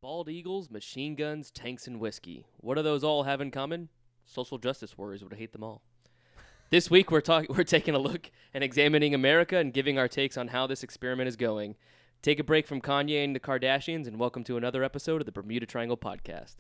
Bald eagles, machine guns, tanks, and whiskey. What do those all have in common? Social justice warriors would hate them all. This week, we're taking a look and examining America and giving our takes on how this experiment is going. Take a break from Kanye and the Kardashians, and welcome to another episode of the Bermuda Triangle Podcast.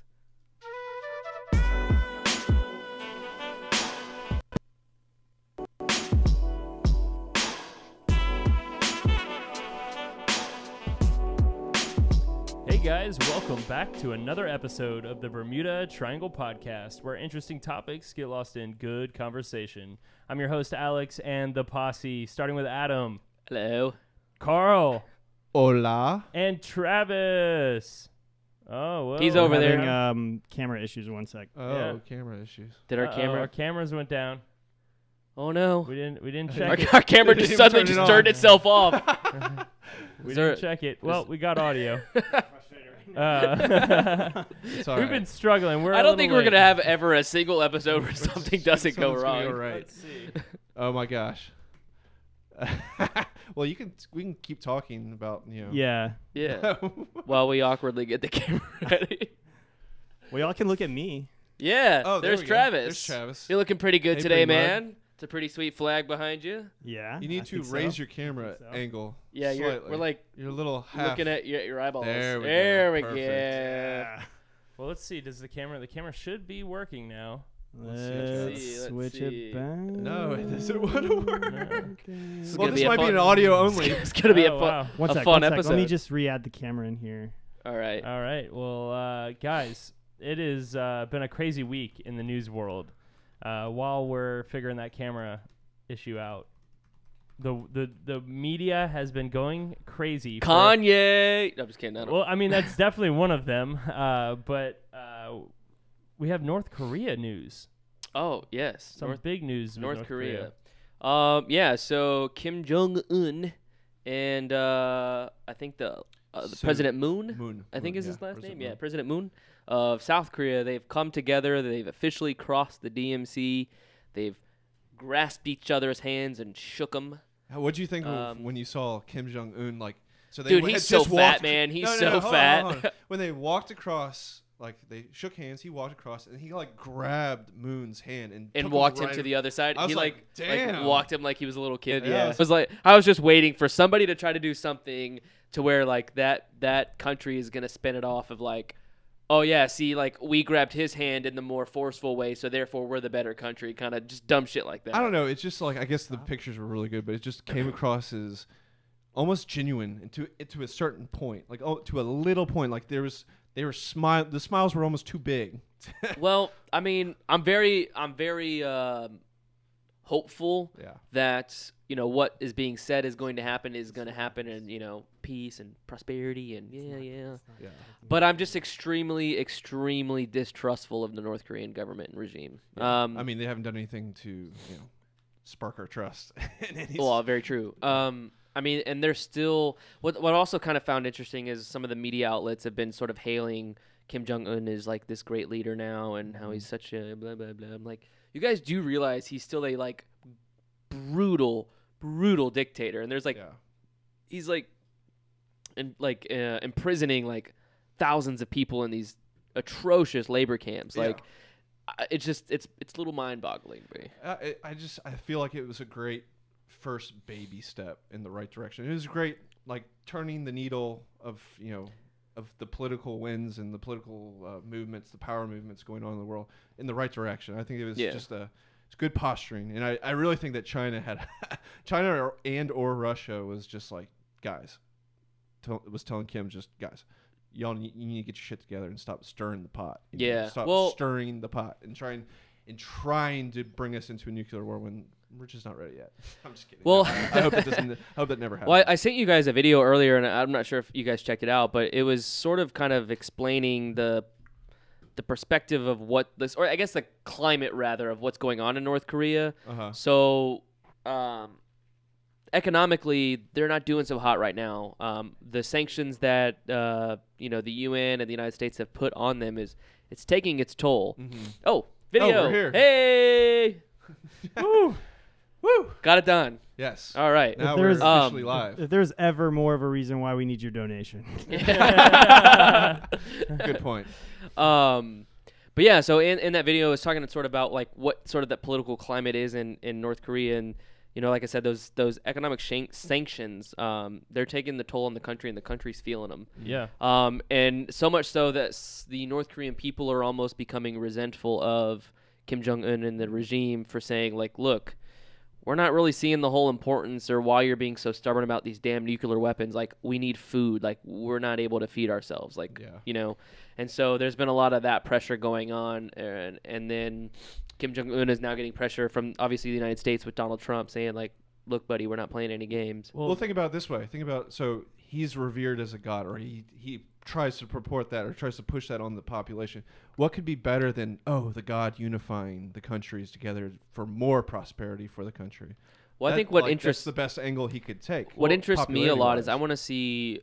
Hey guys, welcome back to another episode of the Bermuda Triangle Podcast, where interesting topics get lost in good conversation. I'm your host, Alex, and the posse, starting with Adam. Hello. Carl. Hola. And Travis. Oh, well. He's over there. Having camera issues. 1 sec. Oh, Yeah. camera issues. Did our camera? Our cameras went down. Oh no. We didn't check it. Our camera just suddenly turn it turned on. itself off. We Is there- didn't check it. Well, we got audio. It's all We've right. been struggling. I don't think we're going to have ever a single episode where something doesn't go Something's gonna wrong. go right. Let's see. Oh my gosh. Well, we can keep talking about, Yeah. Yeah. While we awkwardly get the camera ready. Well, y'all can look at me. Yeah. Oh, there there's we go. Travis. There's Travis. You're looking pretty good Hey, today, pretty mug. man. It's a pretty sweet flag behind you. Yeah. You need to raise your camera so. angle. Yeah, slightly. we're like You're a little half. looking at your eyeballs. There we go. There we go. Perfect. Yeah. Well, let's see. Does the camera should be working now. Let's Let's switch see. it back. No, it doesn't want to work. Okay. This is Well, gonna this be a might be fun- an audio only. It's gonna be a Oh, fun, wow. One a sec, fun one sec. episode. Let me just re-add the camera in here. All right. All right. Well, guys, it has been a crazy week in the news world. While we're figuring that camera issue out, the media has been going crazy. Kanye. No, I'm just kidding. I don't. Well, I mean, that's definitely one of them. But we have North Korea news. Oh yes. Some big news with North Korea. Yeah. So Kim Jong Un and I think the President Moon. I think is his last name. Yeah, President Moon of South Korea. They've come together. They've officially crossed the DMZ. They've grasped each other's hands and shook them. What do you think of when you saw Kim Jong Un? Like, so they Dude, had he's so just fat, walked- man. He's No, so hold on, fat. hold on. When they walked across, like they shook hands, he walked across, and he like grabbed Moon's hand and took walked him right to the other side. I was He like, damn. walked him like he was a little kid. Yeah. Yeah. It was like I was just waiting for somebody to try to do something to where like that country is gonna spin it off of like, oh yeah, see, like we grabbed his hand in the more forceful way, so therefore we're the better country. Kind of just dumb shit like that. I don't know. It's just like I guess the pictures were really good, but it just came across as almost genuine and to a certain point, like to a little point. Like they were the smiles were almost too big. Well, I mean, I'm very hopeful Yeah. that what is being said is going to happen, and peace and prosperity and yeah. Yeah. But I'm just extremely, extremely distrustful of the North Korean government and regime. I mean, they haven't done anything to spark our trust. Well, very true. I mean, and they're still. What also kind of found interesting is some of the media outlets have been sort of hailing Kim Jong Un as like this great leader now, and how he's such a blah blah blah. I'm like, you guys do realize he's still a like brutal dictator, and there's like he's like imprisoning like thousands of people in these atrocious labor camps. Like, it's just it's a little mind-boggling to me. I feel like it was a great first baby step in the right direction. It was great, like turning the needle of the political winds and the political movements, the power movements going on in the world in the right direction. I think it was just it's good posturing, and I really think that China or Russia was just like, guys, was telling Kim, just guys, you need to get your shit together and stop stirring the pot. Stop stirring the pot and trying to bring us into a nuclear war when we're just not ready yet. I'm just kidding. Well, I hope that never happens. Well, I sent you guys a video earlier, and I'm not sure if you guys checked it out, but it was sort of kind of explaining the perspective of what this, or I guess the climate rather, of what's going on in North Korea. So, economically, they're not doing so hot right now. The sanctions that the UN and the United States have put on them it's taking its toll. Mm-hmm. Oh, video! We're here. Hey! Woo. Woo! Got it done. Yes. All right. Now If we're there's- officially live. If there's ever more of a reason why we need your donation. Good point. But yeah, so in that video, I was talking sort of about like what sort of the political climate is in North Korea, and like I said, those economic sanctions, they're taking the toll on the country, and the country's feeling them. Yeah. And so much so that the North Korean people are almost becoming resentful of Kim Jong-un and the regime for saying like, look, we're not really seeing the whole importance or why you're being so stubborn about these damn nuclear weapons. Like, we need food. Like, we're not able to feed ourselves. Like, And so there's been a lot of that pressure going on. And then Kim Jong-un is now getting pressure from, obviously, the United States with Donald Trump saying, like, look, buddy, we're not playing any games. Well, think about it this way. So he's revered as a god, or he tries to purport that, or tries to push that on the population. What could be better than, the god unifying the countries together for more prosperity for the country? Well, I think that's the best angle he could take. What interests me a lot is I popularity-wise.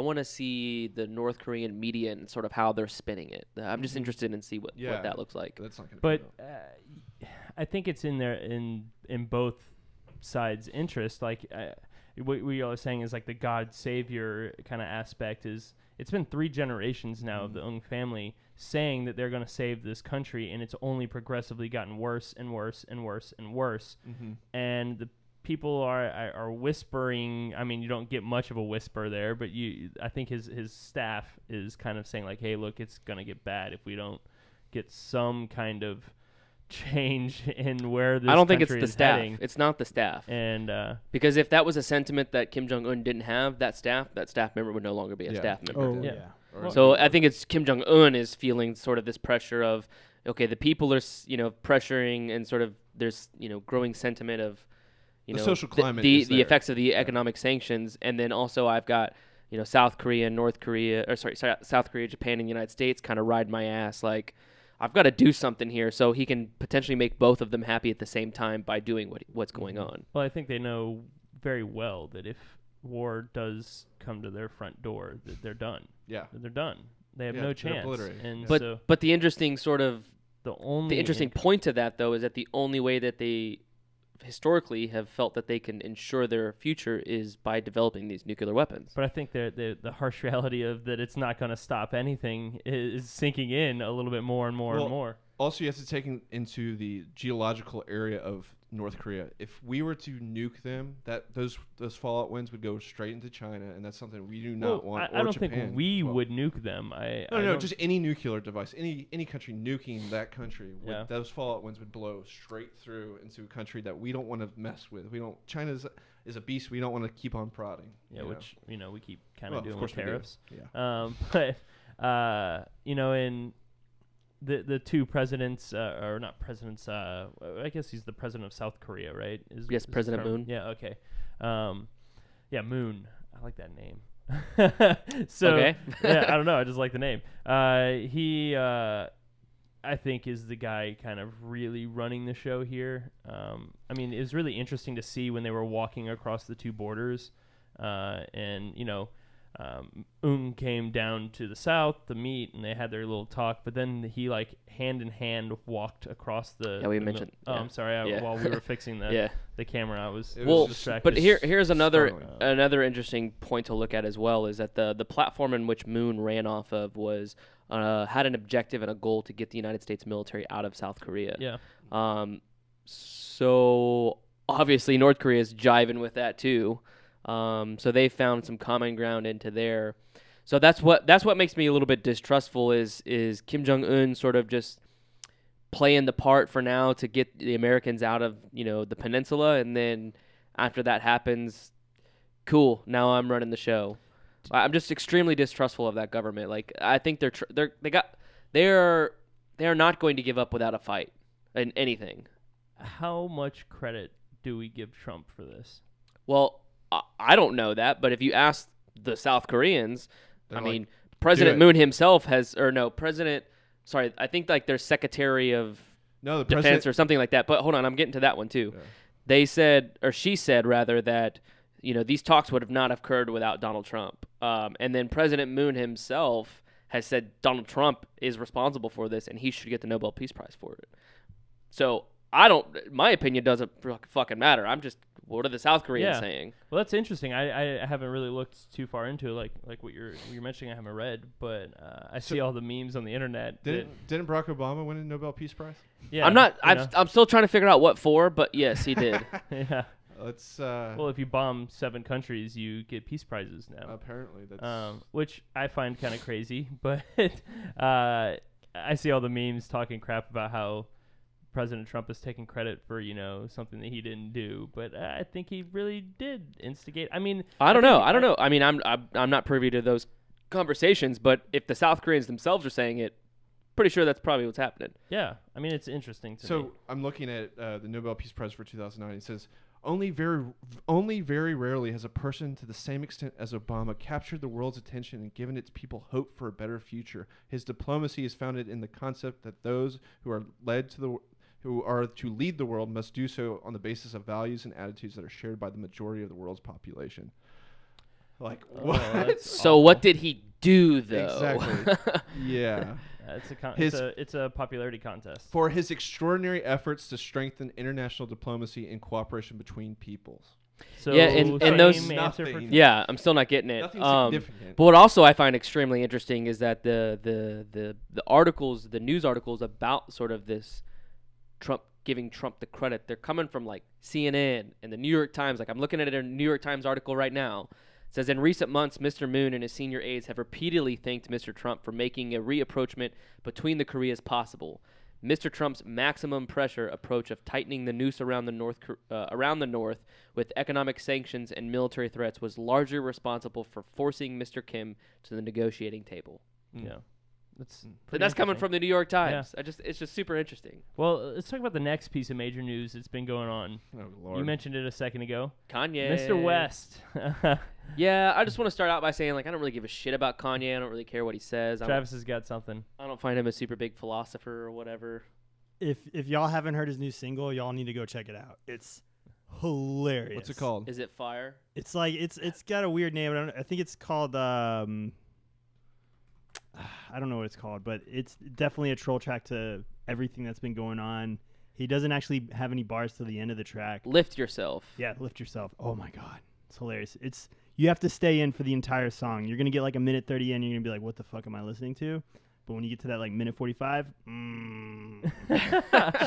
want to see the North Korean media and sort of how they're spinning it. I'm just interested in see what that looks like. That's not gonna But be I think it's in there in both sides' interest. Like what we are saying is like the God Savior kind of aspect is. It's been 3 generations now of the Ung family saying that they're going to save this country, and it's only progressively gotten worse and worse and worse and worse. Mm-hmm. And the people are whispering. I mean, you don't get much of a whisper there, but I think his staff is kind of saying like, "Hey, look, it's going to get bad if we don't get some kind of change in where this I don't think it's country the is staff. heading." It's not the staff. And because if that was a sentiment that Kim Jong-un didn't have, that staff member would no longer be a staff member. Oh, Yeah. yeah. Or- So I think it's Kim Jong-un is feeling sort of this pressure of, okay, the people are, pressuring, and sort of there's, growing sentiment of, The social climate the is there. effects of the economic sanctions. And then also I've got, South Korea, South Korea, Japan, and the United States kind of ride my ass. Like, I've got to do something here so he can potentially make both of them happy at the same time by doing what's going on. well, I think they know very well that if war does come to their front door, that they're done. Yeah. They're done. They have Yeah, no they're chance. obliterated. And But so but the interesting sort of the only point to that, though, is that the only way that they historically have felt that they can ensure their future is by developing these nuclear weapons. But I think the harsh reality of that it's not going to stop anything is sinking in a little bit more and more and more. Also, you have to take into the geological area of North Korea. If we were to nuke them, those fallout winds would go straight into China, and that's something we do not want. I don't Japan. think we would nuke them. No, just any nuclear device, any country nuking that country, those fallout winds would blow straight through into a country that we don't want to mess with. China is a beast we don't want to keep on prodding. Yeah, which we keep kind Well, of doing of course with we do. tariffs. Yeah. But in the 2 presidents, or not presidents, I guess he's the president of South Korea, right? Yes, is the President term? Moon. Yeah, okay. Yeah, Moon. I like that name. So, Okay. yeah, I don't know. I just like the name. He, I think, is the guy kind of really running the show here. I mean, it was really interesting to see when they were walking across the 2 borders, and, Ung came down to the south to meet, and they had their little talk. But then he hand in hand walked across the. Yeah, we mentioned. Oh, yeah. I'm sorry. Yeah. While we were fixing the camera, I was distracted. But here's another startling. interesting point to look at as well is that the platform in which Moon ran off of was had an objective and a goal to get the United States military out of South Korea. Yeah. So obviously North Korea is jiving with that too. So they found some common ground into there. So that's what makes me a little bit distrustful is Kim Jong-un sort of just playing the part for now to get the Americans out of, the peninsula, and then after that happens, cool, now I'm running the show. I'm just extremely distrustful of that government. Like, I think they are not going to give up without a fight in anything. How much credit do we give Trump for this? Well, I don't know that, but if you ask the South Koreans, President Moon himself I think their Secretary of the Defense president, or something like that. But hold on, I'm getting to that one too. Yeah. They said, or she said rather, that these talks would have not occurred without Donald Trump. And then President Moon himself has said Donald Trump is responsible for this, and he should get the Nobel Peace Prize for it. So I don't. My opinion doesn't fucking matter. I'm just, what are the South Koreans saying? Well, that's interesting. I haven't really looked too far into it, like what you're mentioning. I haven't read, but I see all the memes on the internet. Didn't Barack Obama win a Nobel Peace Prize? Yeah, I'm not. I'm still trying to figure out what for, but yes, he did. Yeah. Let's. Well, if you bomb 7 countries, you get peace prizes now. Apparently, that's. Which I find kind of crazy, but I see all the memes talking crap about how President Trump is taking credit for, something that he didn't do, but I think he really did instigate. I mean, I don't know. I mean, I'm not privy to those conversations, but if the South Koreans themselves are saying it, pretty sure that's probably what's happening. Yeah, I mean, it's interesting to me. So I'm looking at the Nobel Peace Prize for 2009. It says only very rarely has a person to the same extent as Obama captured the world's attention and given its people hope for a better future. His diplomacy is founded in the concept that those who are to lead the world must do so on the basis of values and attitudes that are shared by the majority of the world's population. Like, what? So what did he do, though? Exactly. Yeah. It's a popularity contest. For his extraordinary efforts to strengthen international diplomacy and cooperation between peoples. So yeah, and those nothing. Yeah, I'm still not getting it. Nothing significant. But what also I find extremely interesting is that the articles, the news articles about sort of this Trump giving Trump the credit, they're coming from like CNN and the New York Times. Like I'm looking at a New York Times article right now. It says, in recent months, Mr. Moon and his senior aides have repeatedly thanked Mr. Trump for making a reapproachment between the Koreas possible. Mr. Trump's maximum pressure approach of tightening the noose around the North with economic sanctions and military threats was largely responsible for forcing Mr. Kim to the negotiating table. Yeah. That's coming from the New York Times. Yeah. It's just super interesting. Well, let's talk about the next piece of major news that's been going on. Oh, Lord. You mentioned it a second ago. Kanye. Mr. West. Yeah, I just want to start out by saying, like, I don't really give a shit about Kanye. I don't really care what he says. Travis has got something. I don't find him a super big philosopher or whatever. If y'all haven't heard his new single, y'all need to go check it out. It's hilarious. What's it called? Is it fire? It's like it's got a weird name. I think it's called I don't know what it's called, but it's definitely a troll track to everything that's been going on. He doesn't actually have any bars till the end of the track. Lift Yourself. Yeah, Lift Yourself. Oh my God. It's hilarious. You have to stay in for the entire song. You're going to get like a minute 30 in, you're going to be like, what the fuck am I listening to? But when you get to that like minute 45,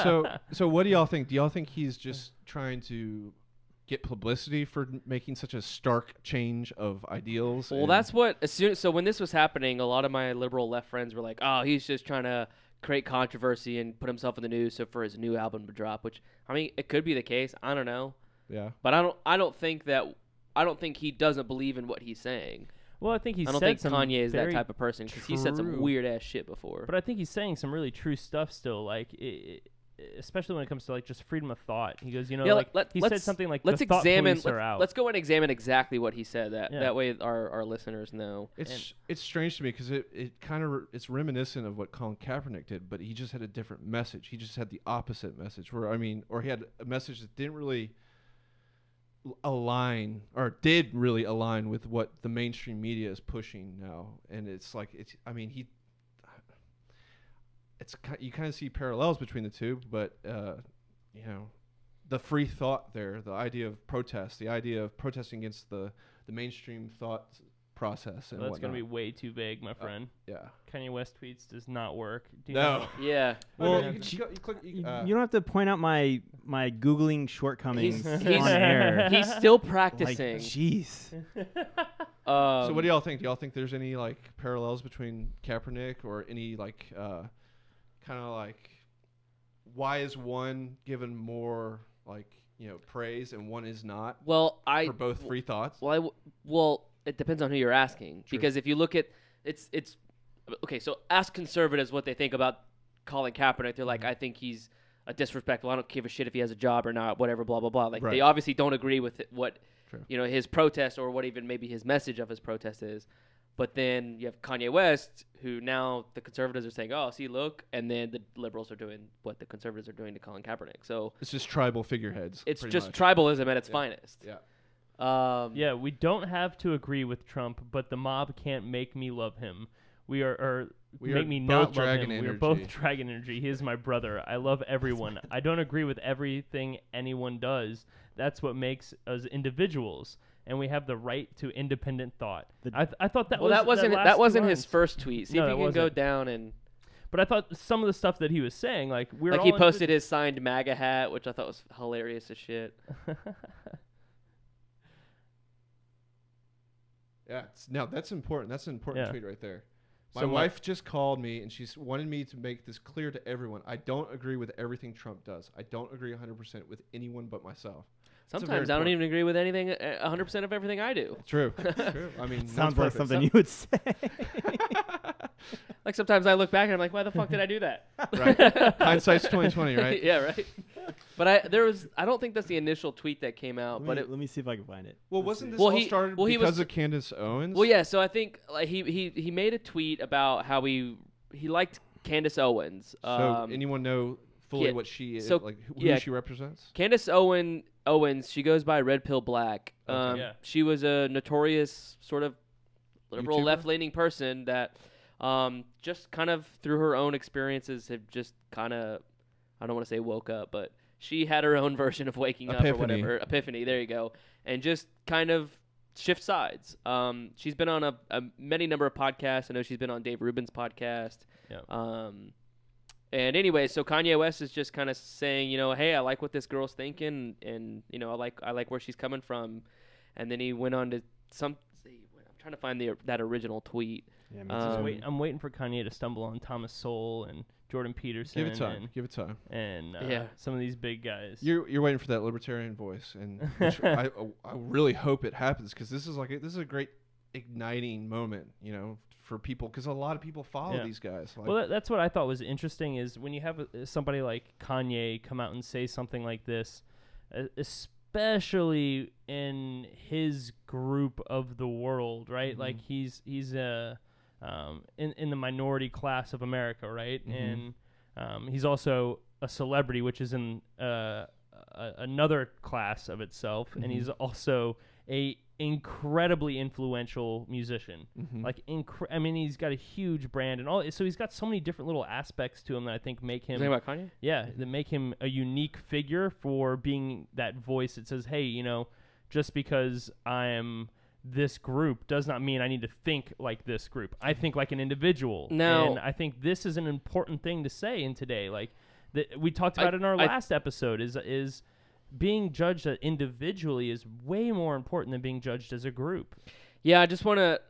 So what do y'all think? Do y'all think he's just trying to get publicity for making such a stark change of ideals? Well, that's what so when this was happening, a lot of my liberal left friends were like, "Oh, he's just trying to create controversy and put himself in the news so for his new album to drop," which I mean, it could be the case. I don't know. Yeah. But I don't think he doesn't believe in what he's saying. Well, I think I don't think Kanye is that type of person because he said some weird ass shit before. But I think he's saying some really true stuff still, like especially when it comes to like just freedom of thought. He goes, he said something like, let's the thought examine. police are out. Let's go and examine exactly what he said. That way our listeners know. It's strange to me because it kind of it's reminiscent of what Colin Kaepernick did, but he just had a different message. He just had the opposite message. Or he had a message that didn't really align or did really align with what the mainstream media is pushing now. And it's like you kind of see parallels between the two, but the free thought there, the idea of protest, the idea of protesting against the mainstream thought process, and that's going to be way too vague, my friend. Yeah, Kanye West tweets does not work. No. Yeah. Well, you don't have to point out my Googling shortcomings on air. He's still practicing. Jeez. So what do y'all think? Do y'all think there's any like parallels between Kaepernick or any like kind of like why is one given more like praise and one is not? Well, for both free thoughts. Well, it depends on who you're asking. True. Because if you look at it's okay. So ask conservatives what they think about Colin Kaepernick. They're like, I think he's a disrespectful. I don't give a shit if he has a job or not. Whatever. Blah blah blah. Like right. They obviously don't agree with what True. His protest or what even maybe his message of his protest is. But then you have Kanye West, who now the conservatives are saying, "Oh, see, look," and then the liberals are doing what the conservatives are doing to Colin Kaepernick. So it's just tribal figureheads. It's just much. tribalism at its finest. Yeah. We don't have to agree with Trump, but the mob can't make me love him. We make are me both not love dragon him. We are energy. both dragon energy. He is my brother. I love everyone. I don't agree with everything anyone does. That's what makes us individuals, and we have the right to independent thought. I thought that Well, was that wasn't his lines. first tweet. See No, if that you can go wasn't. down and But I thought some of the stuff that he was saying, like we're like all he posted his signed MAGA hat, which I thought was hilarious as shit. Yeah, now that's important. That's an important Yeah. tweet right there. My So wife just called me and she's wanted me to make this clear to everyone. I don't agree with everything Trump does. I don't agree 100% with anyone but myself. That's a very Sometimes I don't important- even agree with anything, 100% of everything I do. True. True. I mean, Sounds one's like perfect. something you would say. Like sometimes I look back and I'm like, why the fuck did I do that? Right. Hindsight's 20/20, right? Yeah, right. But I don't think that's the initial tweet that came out. Let me see if I can find it. Well, Let's wasn't see. this Well, all he- started well, he because was- of Candace Owens? Well, yeah. So I think like he made a tweet about how he liked Candace Owens. So anyone know fully yeah, what she is, so, like who yeah. she represents? Candace Owens, she goes by Red Pill Black. Okay. Yeah. She was a notorious sort of liberal, YouTuber? left-leaning person that just kind of through her own experiences have just kind of, I don't want to say woke up, but she had her own version of waking up or Epiphany. whatever. Epiphany, there you go. And just kind of shift sides. She's been on a many number of podcasts. I know she's been on Dave Rubin's podcast. Yeah. And anyway, so Kanye West is just kind of saying, hey, I like what this girl's thinking, and I like where she's coming from. And then he went on to I'm trying to find that original tweet. Yeah, I'm waiting for Kanye to stumble on Thomas Sowell and Jordan Peterson. Give it time. Give it time. And Yeah. some of these big guys. You're waiting for that libertarian voice, and which I really hope it happens because this is a great igniting moment, for people because a lot of people follow Yeah. these guys. Like, Well, that's what I thought was interesting is when you have somebody like Kanye come out and say something like this, especially in his group of the world, right? Mm-hmm. Like he's in the minority class of America, right? Mhm. And he's also a celebrity, which is in another class of itself, and he's also a incredibly influential musician. Mhm. Like I mean, he's got a huge brand and all. So he's got so many different little aspects to him that I think make him. You talking about Kanye? Yeah, that make him a unique figure for being that voice that says, "Hey, just because I am this group does not mean I need to think like this group. I think like an individual." Now- and I think this is an important thing to say in today. Like we talked about in our I- last episode is being judged individually is way more important than being judged as a group. Yeah, I just want to,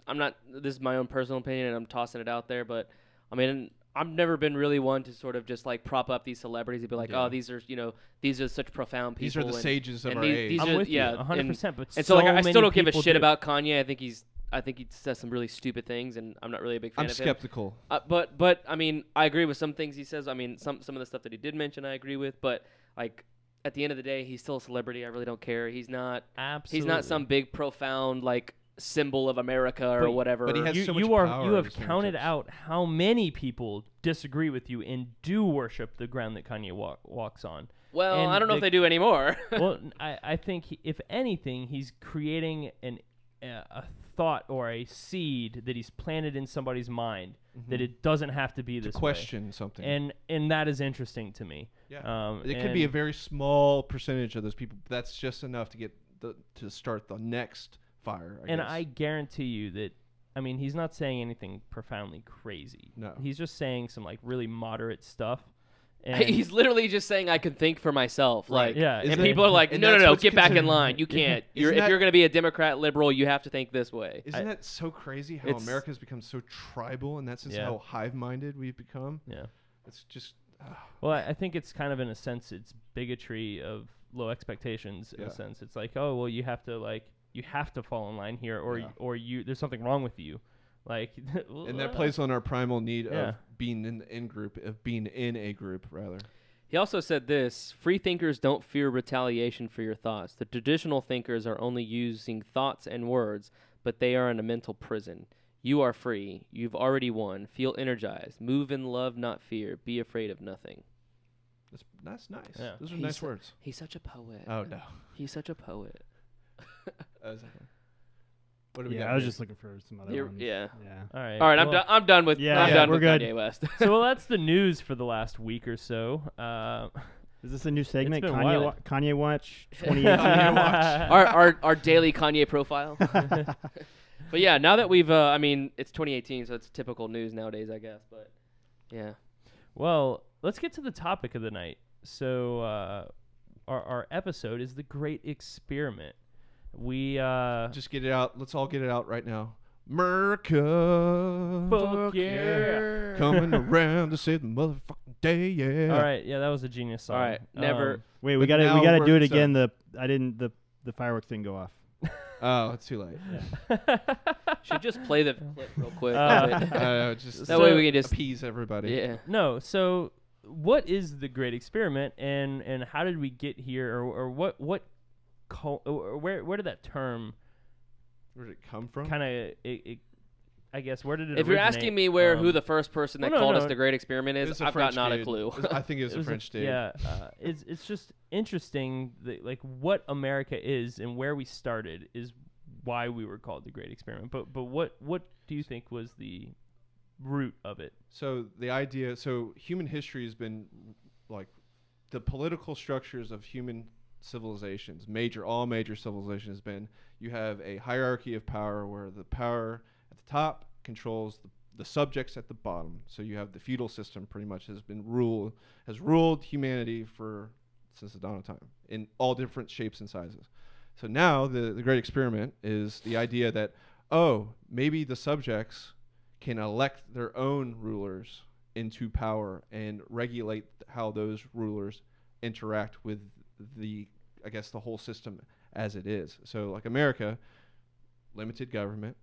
I'm not, this is my own personal opinion and I'm tossing it out there, but I mean, I've never been really one to sort of just like prop up these celebrities and be like, Yeah. oh, these are such profound people. these are the and- sages of and our age. these I'm are- with yeah, you 100%. But And so like I many still don't give a people shit do. about Kanye. I think he says some really stupid things, and I'm not really a big fan I'm of him. skeptical. But I mean, I agree with some things he says. I mean, some of the stuff that he did mention, I agree with. But like at the end of the day, he's still a celebrity. I really don't care. He's not Absolutely. some big profound like symbol of America or whatever. but he has so much you power have at his counted fingertips. out how many people disagree with you and do worship the ground that Kanye walks on. well, and I don't know if they do anymore. Well, I think if anything, he's creating a thought or a seed that he's planted in somebody's mind that it doesn't have to be To this way. question something. And that is interesting to me. Yeah. It could be a very small percentage of those people. But that's just enough to get to start the next fire. I guess. I guarantee you that, I mean, he's not saying anything profoundly crazy. No. He's just saying some like really moderate stuff. And He's literally just saying I can think for myself. Like, yeah, and isn't people are like, and no, that's no, what's get back in considered- line. You can't. If Isn't you're that- going to be a Democrat liberal, you have to think this way. Isn't that so crazy how It's- America has become so tribal, and that's just Yeah. how hive-minded we've become? yeah. It's just Well, I think it's kind of in a sense it's bigotry of low expectations in Yeah. a sense. It's like, oh well, you have to fall in line here, or Yeah. there's something wrong with you, like. and that plays on our primal need Yeah. of being in the in-group, of being in a group, rather. He also said this: free thinkers don't fear retaliation for your thoughts. The traditional thinkers are only using thoughts and words, but they are in a mental prison. You are free. You've already won. Feel energized. Move in love, not fear. Be afraid of nothing. That's nice. Yeah. Those are He's nice so- words. He's such a poet. Oh, no. He's such a poet. What do we Yeah, got I was here? just looking for some other You're- ones. yeah. Yeah. All right. All right, well, I'm done with Yeah, I'm yeah, done we're with good. Kanye West. So that's the news for the last week or so. Is this a new segment? been Kanye, wild. Kanye Watch 2018. Kanye Watch. our daily Kanye profile. But yeah, now that we've I mean, it's 2018, so it's typical news nowadays, I guess. But yeah, Well, let's get to the topic of the night. So our episode is the Great Experiment. We Just get it out. Let's all get it out right now. America. fuck yeah. Coming around to save the motherfucking day, yeah. All right, yeah, that was a genius song. all right, never. Wait, But we now gotta we're- do it so- again. The fireworks didn't go off. Oh, it's too late. Should just play the clip real quick. Just That way we can just appease everybody. yeah. No, so what is the Great Experiment, and how did we get here, or where did that term Where did it come from? kind of I guess where did it If you're originate? asking me who the first person that well, no, called no. us the Great Experiment It is, was a I've got French not a dude. clue. I think it was a French dude. Yeah, it's just interesting that like what America is and where we started is why we were called the Great Experiment. But what do you think was the root of it? So the idea, human history has been like the political structures of human civilizations, all major civilizations has been, you have a hierarchy of power where the power at the top controls the subjects at the bottom. So you have the feudal system pretty much has ruled humanity since the dawn of time in all different shapes and sizes. So now the Great Experiment is the idea that, maybe the subjects can elect their own rulers into power and regulate how those rulers interact with the whole system as it is. So like America, limited government.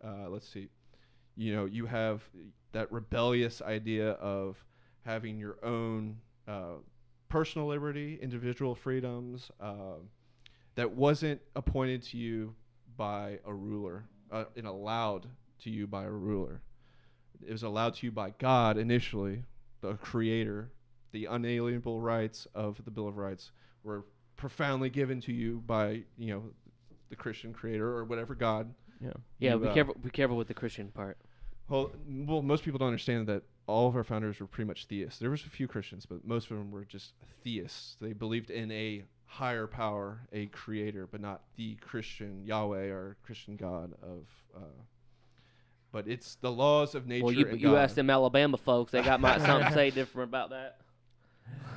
Let's see. You have that rebellious idea of having your own personal liberty, individual freedoms, that wasn't appointed to you by a ruler and allowed to you by a ruler. It was allowed to you by God initially, the creator. The unalienable rights of the Bill of Rights were profoundly given to you by, the Christian creator or whatever God. Yeah. Yeah, you, be careful with the Christian part. Well, most people don't understand that all of our founders were pretty much theists. There was a few Christians, but most of them were just theists. They believed in a higher power, a creator, but not the Christian Yahweh or Christian God of. But it's the laws of nature. Well, and you God. asked them Alabama folks; they got something to say different about that.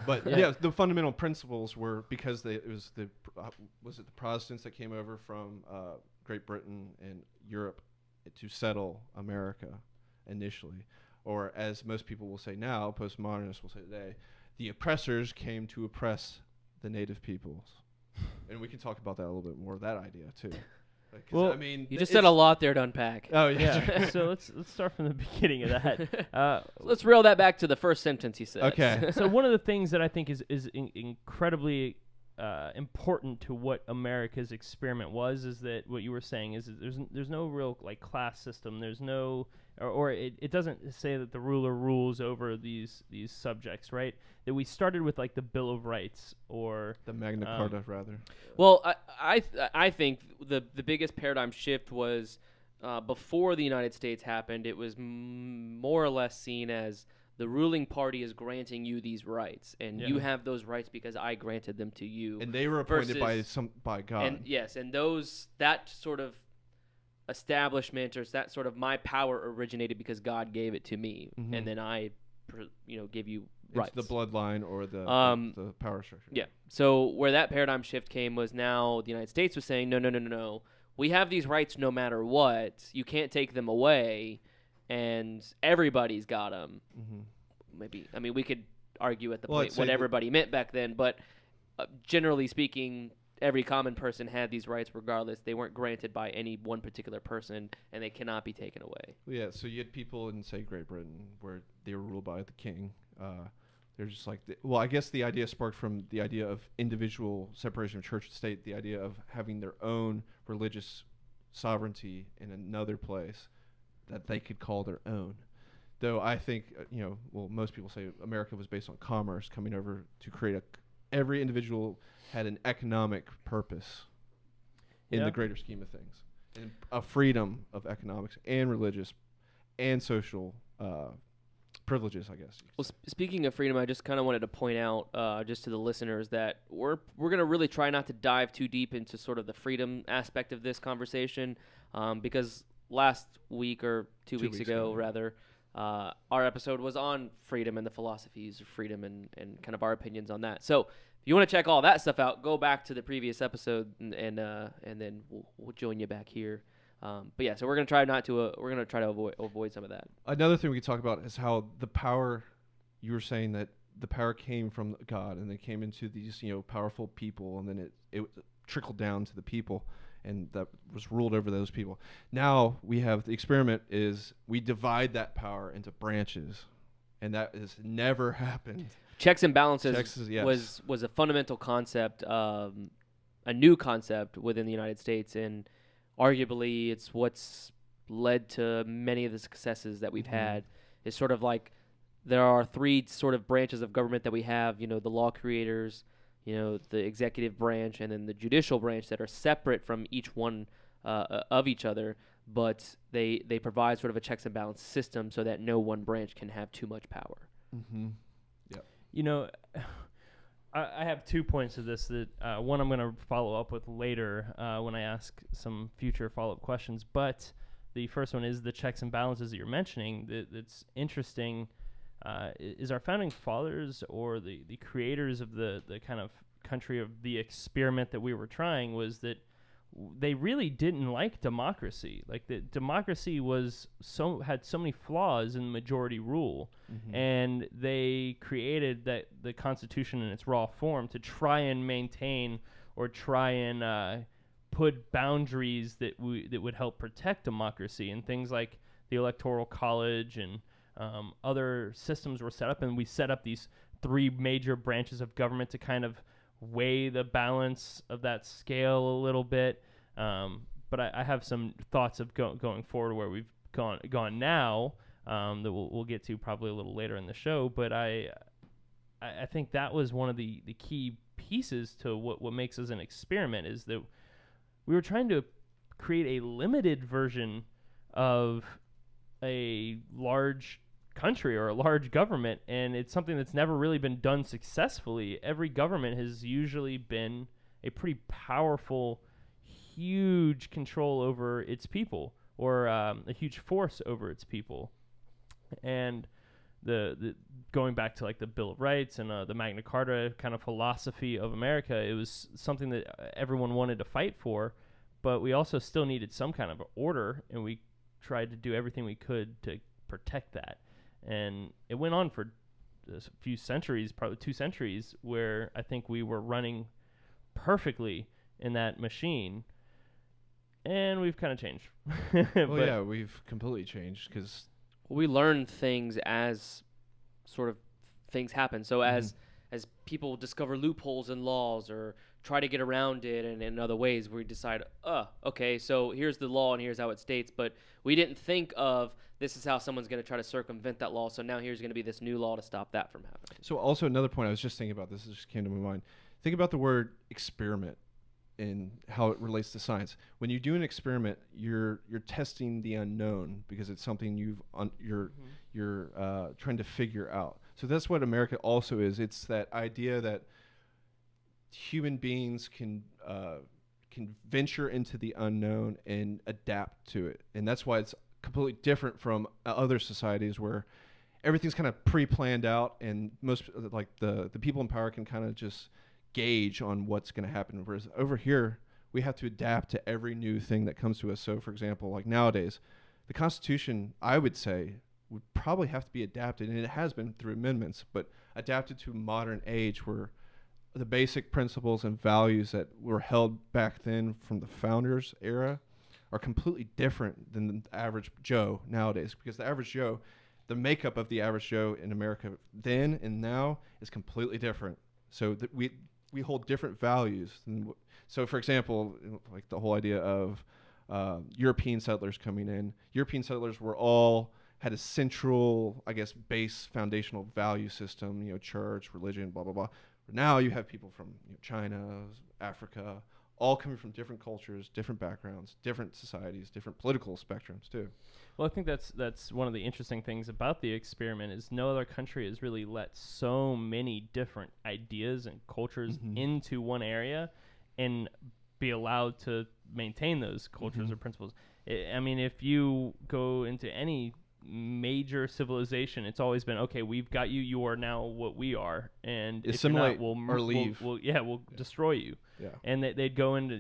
But yeah, the fundamental principles were because was it the Protestants that came over from Great Britain and Europe to settle America initially, or as most people will say now, postmodernists will say today, the oppressors came to oppress the native peoples, and we can talk about that a little bit more. That idea too. Well, I mean, You just said a lot there to unpack. Oh yeah. Yeah. So let's start from the beginning of that. Let's reel that back to the first sentence he said. Okay. So one of the things that I think is incredibly important to what America's experiment is that what you were saying is that there's no real like class system. There's no or it doesn't say that the ruler rules over these subjects, right? That we started with like the Bill of Rights or The Magna Carta, rather. Well, I think the biggest paradigm shift was before the United States happened. It was more or less seen as the ruling party is granting you these rights, and you have those rights because I granted them to you. And they were appointed versus- by God. And yes, and that sort of establishment or that sort of my power originated because God gave it to me, Mhm. and then I, give you It's rights. the bloodline or the power structure. Yeah. So where that paradigm shift came was now the United States was saying, no. We have these rights no matter what. You can't take them away, and everybody's got them. Mm-hmm. Maybe. I mean, we could argue at the Well, I'd point say what that- everybody meant back then, but generally speaking, every common person had these rights regardless. They weren't granted by any one particular person, and they cannot be taken away. Yeah, so you had people in, say, Great Britain where they were ruled by the king. They're just like, I guess the idea sparked from the idea of individual separation of church and state, the idea of having their own religious sovereignty in another place that they could call their own. Though I think, most people say America was based on commerce coming over to create every individual had an economic purpose in the greater scheme of things. and a freedom of economics and religious and social privileges, I guess. Well, speaking of freedom, I just kind of wanted to point out, just to the listeners, that we're going to really try not to dive too deep into sort of the freedom aspect of this conversation, because last week or two weeks ago, rather, our episode was on freedom and the philosophies of freedom and kind of our opinions on that. So if you want to check all that stuff out, go back to the previous episode and then we'll join you back here. But yeah, so we're gonna try to avoid some of that. Another thing we could talk about is how the power, you were saying that the power came from God and it came into these, powerful people, and then it trickled down to the people, and that was ruled over those people. Now we have the experiment is we divide that power into branches, and that has never happened. Checks and balances yes. was a fundamental concept, a new concept within the United States, and arguably it's what's led to many of the successes that we've had. Is sort of like there are three sort of branches of government that we have, the law creators, the executive branch, and then the judicial branch that are separate from each one of each other, but they provide sort of a checks and balance system so that no one branch can have too much power. Yeah. I have 2 points of this that one I'm going to follow up with later when I ask some future follow-up questions. But the first one is the checks and balances that you're mentioning. That's interesting. Is our founding fathers or the creators of the kind of country of the experiment that we were trying was that they really didn't like democracy. Like the democracy had so many flaws in majority rule, and they created the Constitution in its raw form to try and maintain or try and put boundaries that would help protect democracy, and things like the Electoral College and other systems were set up, and we set up these three major branches of government to kind of weigh the balance of that scale a little bit. But I have some thoughts of going forward where we've gone now that we'll get to probably a little later in the show. But I think that was one of the key pieces to what makes us an experiment, is that we were trying to create a limited version of a large country or a large government, and it's something that's never really been done successfully. Every government has usually been a pretty powerful, huge control over its people, or a huge force over its people. And the going back to like the Bill of Rights and the Magna Carta kind of philosophy of America, it was something that everyone wanted to fight for, but we also still needed some kind of order, and we tried to do everything we could to protect that. And it went on for a few centuries, probably 2 centuries, where I think we were running perfectly in that machine. And we've kind of changed. Well, yeah, we've completely changed because we learn things as sort of things happen. So as people discover loopholes in laws or try to get around it, and in other ways, we decide, okay, so here's the law and here's how it states, but we didn't think of this is how someone's going to try to circumvent that law, so now here's going to be this new law to stop that from happening. So also another point, I was just thinking about this, it just came to my mind. Think about the word experiment and how it relates to science. When you do an experiment, you're testing the unknown because it's something you're trying to figure out. So that's what America also is. It's that idea that human beings can venture into the unknown and adapt to it, and that's why it's completely different from other societies where everything's kind of pre-planned out, and most like the people in power can kind of just gauge on what's going to happen. Whereas over here, we have to adapt to every new thing that comes to us. So, for example, like nowadays, the Constitution, I would say, would probably have to be adapted, and it has been through amendments, but adapted to modern age where the basic principles and values that were held back then from the founders era are completely different than the average Joe nowadays, because the average Joe, the makeup of the average Joe in America then and now is completely different. So that we hold different values. So, for example, like the whole idea of European settlers coming in. European settlers had a central, I guess, base foundational value system, church, religion, blah, blah, blah. But now you have people from China, Africa, all coming from different cultures, different backgrounds, different societies, different political spectrums too. Well, I think that's one of the interesting things about the experiment is no other country has really let so many different ideas and cultures into one area and be allowed to maintain those cultures or principles. I mean, if you go into any major civilization, it's always been, okay, we've got you, you are now what we are, and Assimilate if you're not, or leave. we'll destroy you. Yeah. And they'd go into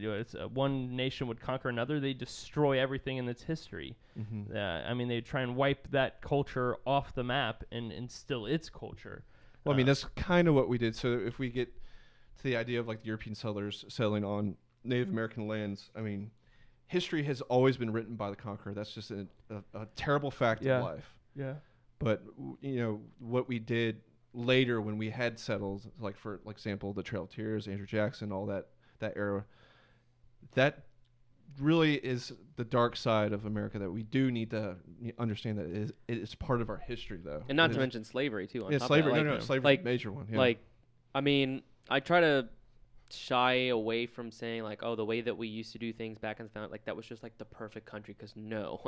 one nation would conquer another, they destroy everything in its history. I mean, they'd try and wipe that culture off the map and instill its culture. Well, I mean, that's kind of what we did. So if we get to the idea of like the European settlers settling on Native American lands, I mean, history has always been written by the conqueror. That's just a terrible fact of life. Yeah. But you know what we did later when we had settled, like for example, the Trail of Tears, Andrew Jackson, all that era, that really is the dark side of America that we do need to understand that it is part of our history, though. And not to mention slavery too. On top slavery. of that. No, slavery, major one. Yeah. Like, I mean, I try to shy away from saying like, oh, the way that we used to do things back in the time, like that was just like the perfect country, because no,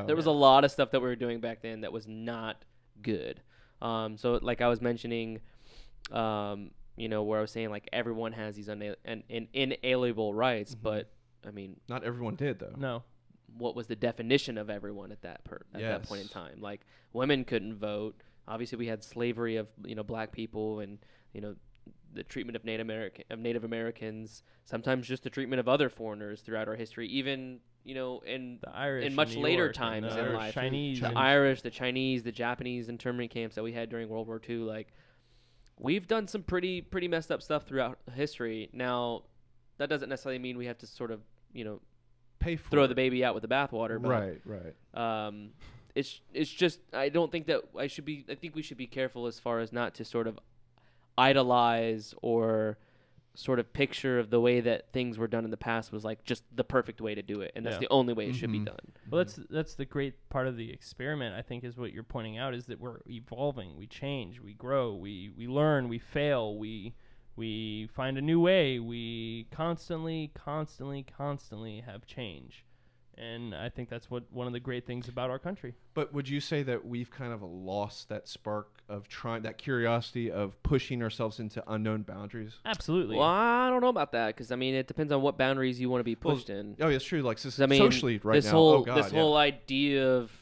there was a lot of stuff that we were doing back then that was not good. So like I was mentioning, you know, where I was saying like everyone has these inalienable rights, but I mean, not everyone did though. No. What was the definition of everyone at that that point in time? Like women couldn't vote. Obviously, we had slavery of, you know, black people, and, you know, the treatment of Native Americans, sometimes just the treatment of other foreigners throughout our history, even, you know, in The Irish in much New later York times and in the life. Chinese, The Irish, the Chinese, the Japanese internment camps that we had during World War II. Like, we've done some pretty messed up stuff throughout history. Now, that doesn't necessarily mean we have to sort of, you know, throw the baby out with the bathwater. But, Right. It's just, I don't think that I think we should be careful as far as not to sort of idolize or sort of picture of the way that things were done in the past was like just the perfect way to do it, and that's the only way it should be done. Well, that's the great part of the experiment, I think, is what you're pointing out, is that we're evolving, we change, we grow, we learn, we fail, we find a new way, we constantly have change. And I think that's one of the great things about our country. But would you say that we've kind of lost that spark of that curiosity of pushing ourselves into unknown boundaries? Absolutely. Well, I don't know about that, because I mean, it depends on what boundaries you want to be pushed in. Oh, it's true. Like I mean, socially, right this now, whole whole idea of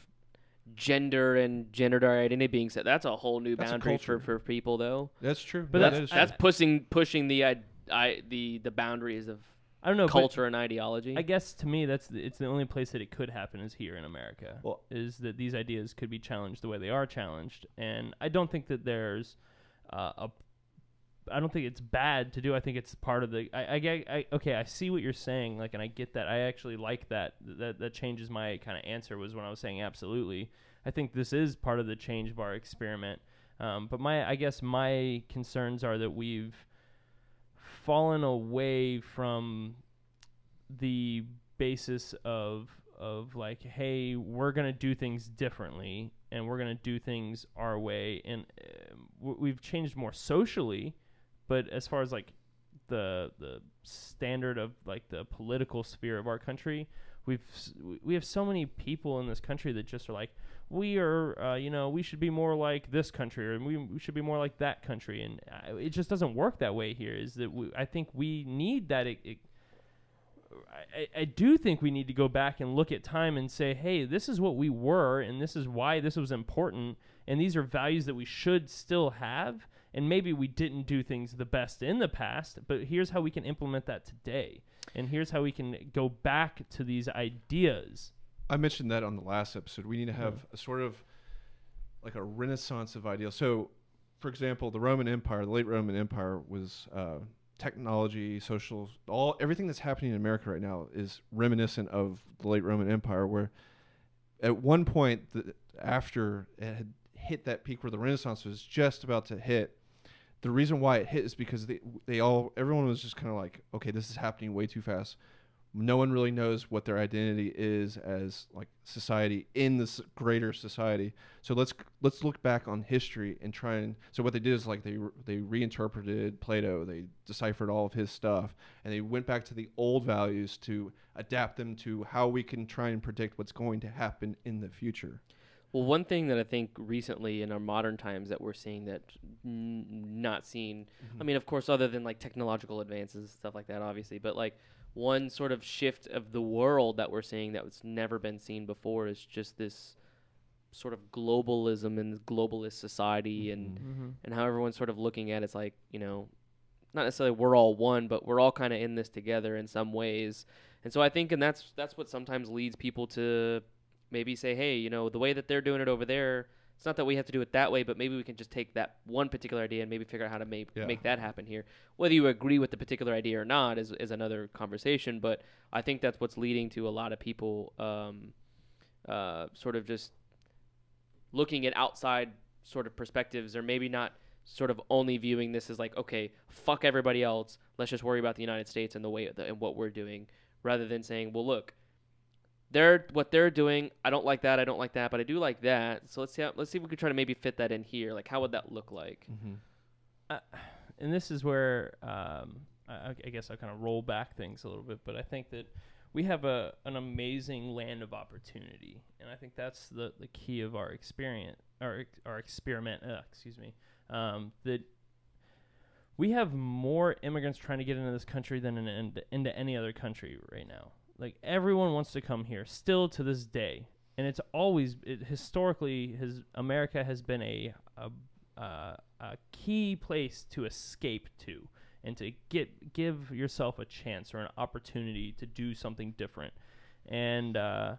gender and gender identity being set, that's a whole new boundary for people, though. That's true. But that's pushing the boundaries of I don't know, culture and ideology. I guess to me, it's the only place that it could happen is here in America. Well, is that these ideas could be challenged the way they are challenged, and I don't think that there's I don't think it's bad to do. I think it's part of the. I see what you're saying, like, and I get that. I actually like that. That changes my kind of answer. Was when I was saying absolutely. I think this is part of the change of our experiment. But I guess my concerns are that we've fallen away from the basis of like, hey, we're gonna do things differently and we're gonna do things our way, and we've changed more socially, but as far as like the standard of like the political sphere of our country, we have so many people in this country that just are like, we are, we should be more like this country, or we should be more like that country, and it just doesn't work that way here. Is that I think we need that. I do think we need to go back and look at time and say, hey, this is what we were, and this is why this was important, and these are values that we should still have, and maybe we didn't do things the best in the past, but here's how we can implement that today, and here's how we can go back to these ideas. I mentioned that on the last episode. We need to have a sort of like a renaissance of ideals. So, for example, the late Roman Empire was technology, social, everything that's happening in America right now is reminiscent of the late Roman Empire, where at one point, after it had hit that peak where the Renaissance was just about to hit, the reason why it hit is because everyone was just kind of like, okay, this is happening way too fast. No one really knows what their identity is as like society in this greater society. So let's look back on history and try and so what they did is like they reinterpreted Plato, they deciphered all of his stuff, and they went back to the old values to adapt them to how we can try and predict what's going to happen in the future. Well, one thing that I think recently in our modern times that we're seeing that not seen, I mean, of course, other than like technological advances and stuff like that, obviously, but like one sort of shift of the world that we're seeing that was never been seen before is just this sort of globalism and globalist society and how everyone's sort of looking at it's like, you know, not necessarily we're all one, but we're all kind of in this together in some ways. And so I think, and that's what sometimes leads people to maybe say, hey, you know, the way that they're doing it over there, it's not that we have to do it that way, but maybe we can just take that one particular idea and maybe figure out how to make that happen here. Whether you agree with the particular idea or not is another conversation, but I think that's what's leading to a lot of people sort of just looking at outside sort of perspectives, or maybe not sort of only viewing this as like, okay, fuck everybody else, let's just worry about the United States and the way and what we're doing, rather than saying, well, look, what they're doing, I don't like that, but I do like that. So let's see if we could try to maybe fit that in here. Like, how would that look like? And this is where I guess I kind of roll back things a little bit, but I think that we have an amazing land of opportunity, and I think that's the key of our experience, our experiment. That we have more immigrants trying to get into this country than into any other country right now. Like, everyone wants to come here still to this day, and it's always historically America has been a key place to escape to, and to give yourself a chance or an opportunity to do something different. And I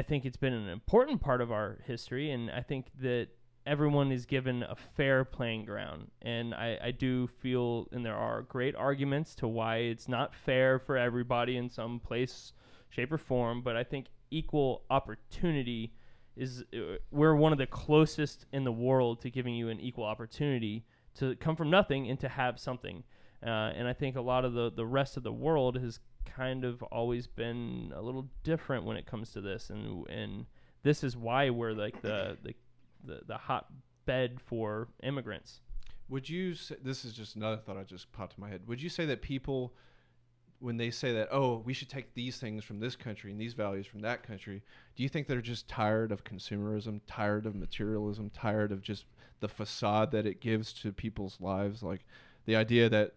think it's been an important part of our history, and I think that everyone is given a fair playing ground. And I do feel, and there are great arguments to why it's not fair for everybody in some place, shape, or form, but I think equal opportunity is, we're one of the closest in the world to giving you an equal opportunity to come from nothing and to have something. And I think a lot of the rest of the world has kind of always been a little different when it comes to this. And this is why we're like the hotbed for immigrants. Would you say, this is just another thought I just popped in my head, would you say that people, when they say that, oh, we should take these things from this country and these values from that country, do you think they're just tired of consumerism, tired of materialism, tired of just the facade that it gives to people's lives? Like the idea that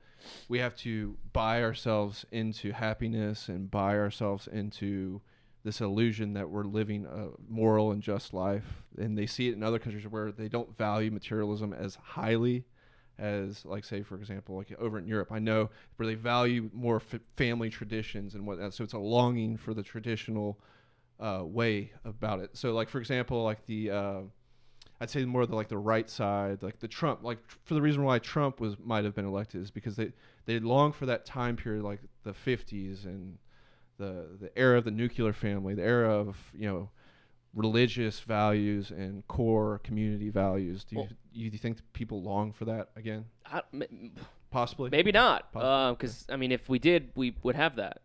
we have to buy ourselves into happiness and buy ourselves into this illusion that we're living a moral and just life. And they see it in other countries where they don't value materialism as highly as, like, say, for example, like over in Europe, I know where they value more family traditions and whatnot. So it's a longing for the traditional way about it. So, like, for example, like I'd say more like the right side, like the Trump, like for the reason why Trump might have been elected is because they long for that time period, like the 50s and the era of the nuclear family, the era of, you know, religious values and core community values. Do you think people long for that again? Possibly. Maybe not. Because, I mean, if we did, we would have that.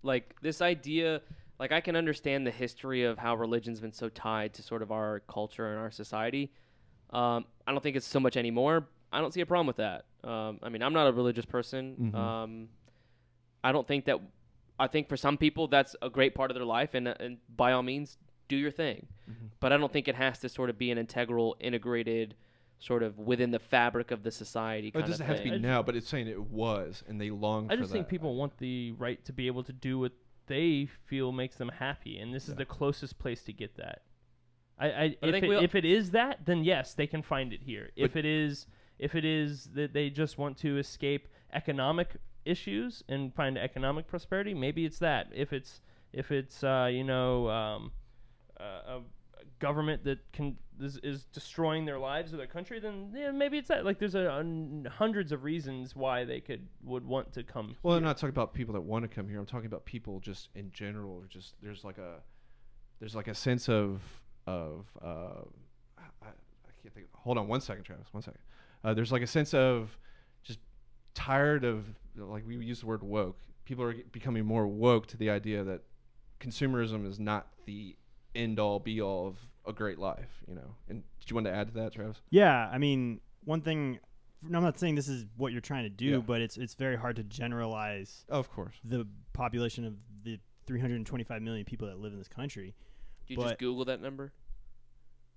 Like this idea, like I can understand the history of how religion's been so tied to sort of our culture and our society. I don't think it's so much anymore. I don't see a problem with that. I mean, I'm not a religious person. I think for some people that's a great part of their life, and by all means, do your thing. But I don't think it has to sort of be an integrated sort of within the fabric of the society kind of thing. It doesn't have to be now, but it's saying it was, and they long for that. I just think people want the right to be able to do what they feel makes them happy, and this is the closest place to get that. If it is that, then yes, they can find it here. If it is that they just want to escape economic issues and find economic prosperity, maybe it's that. If it's a government that is destroying their lives or their country, then maybe it's that. Like there's hundreds of reasons why they would want to come. Well, here. I'm not talking about people that want to come here. I'm talking about people just in general. Or just there's like a sense of I can't think. Hold on one second, Travis. 1 second. There's like a sense of just tired of, like we use the word woke, people are becoming more woke to the idea that consumerism is not the end all be all of a great life, you know. And did you want to add to that, Travis? Yeah, I mean, one thing. I'm not saying this is what you're trying to do, Yeah. but it's very hard to generalize Of course. the population of the 325 million people that live in this country. Did you just Google that number?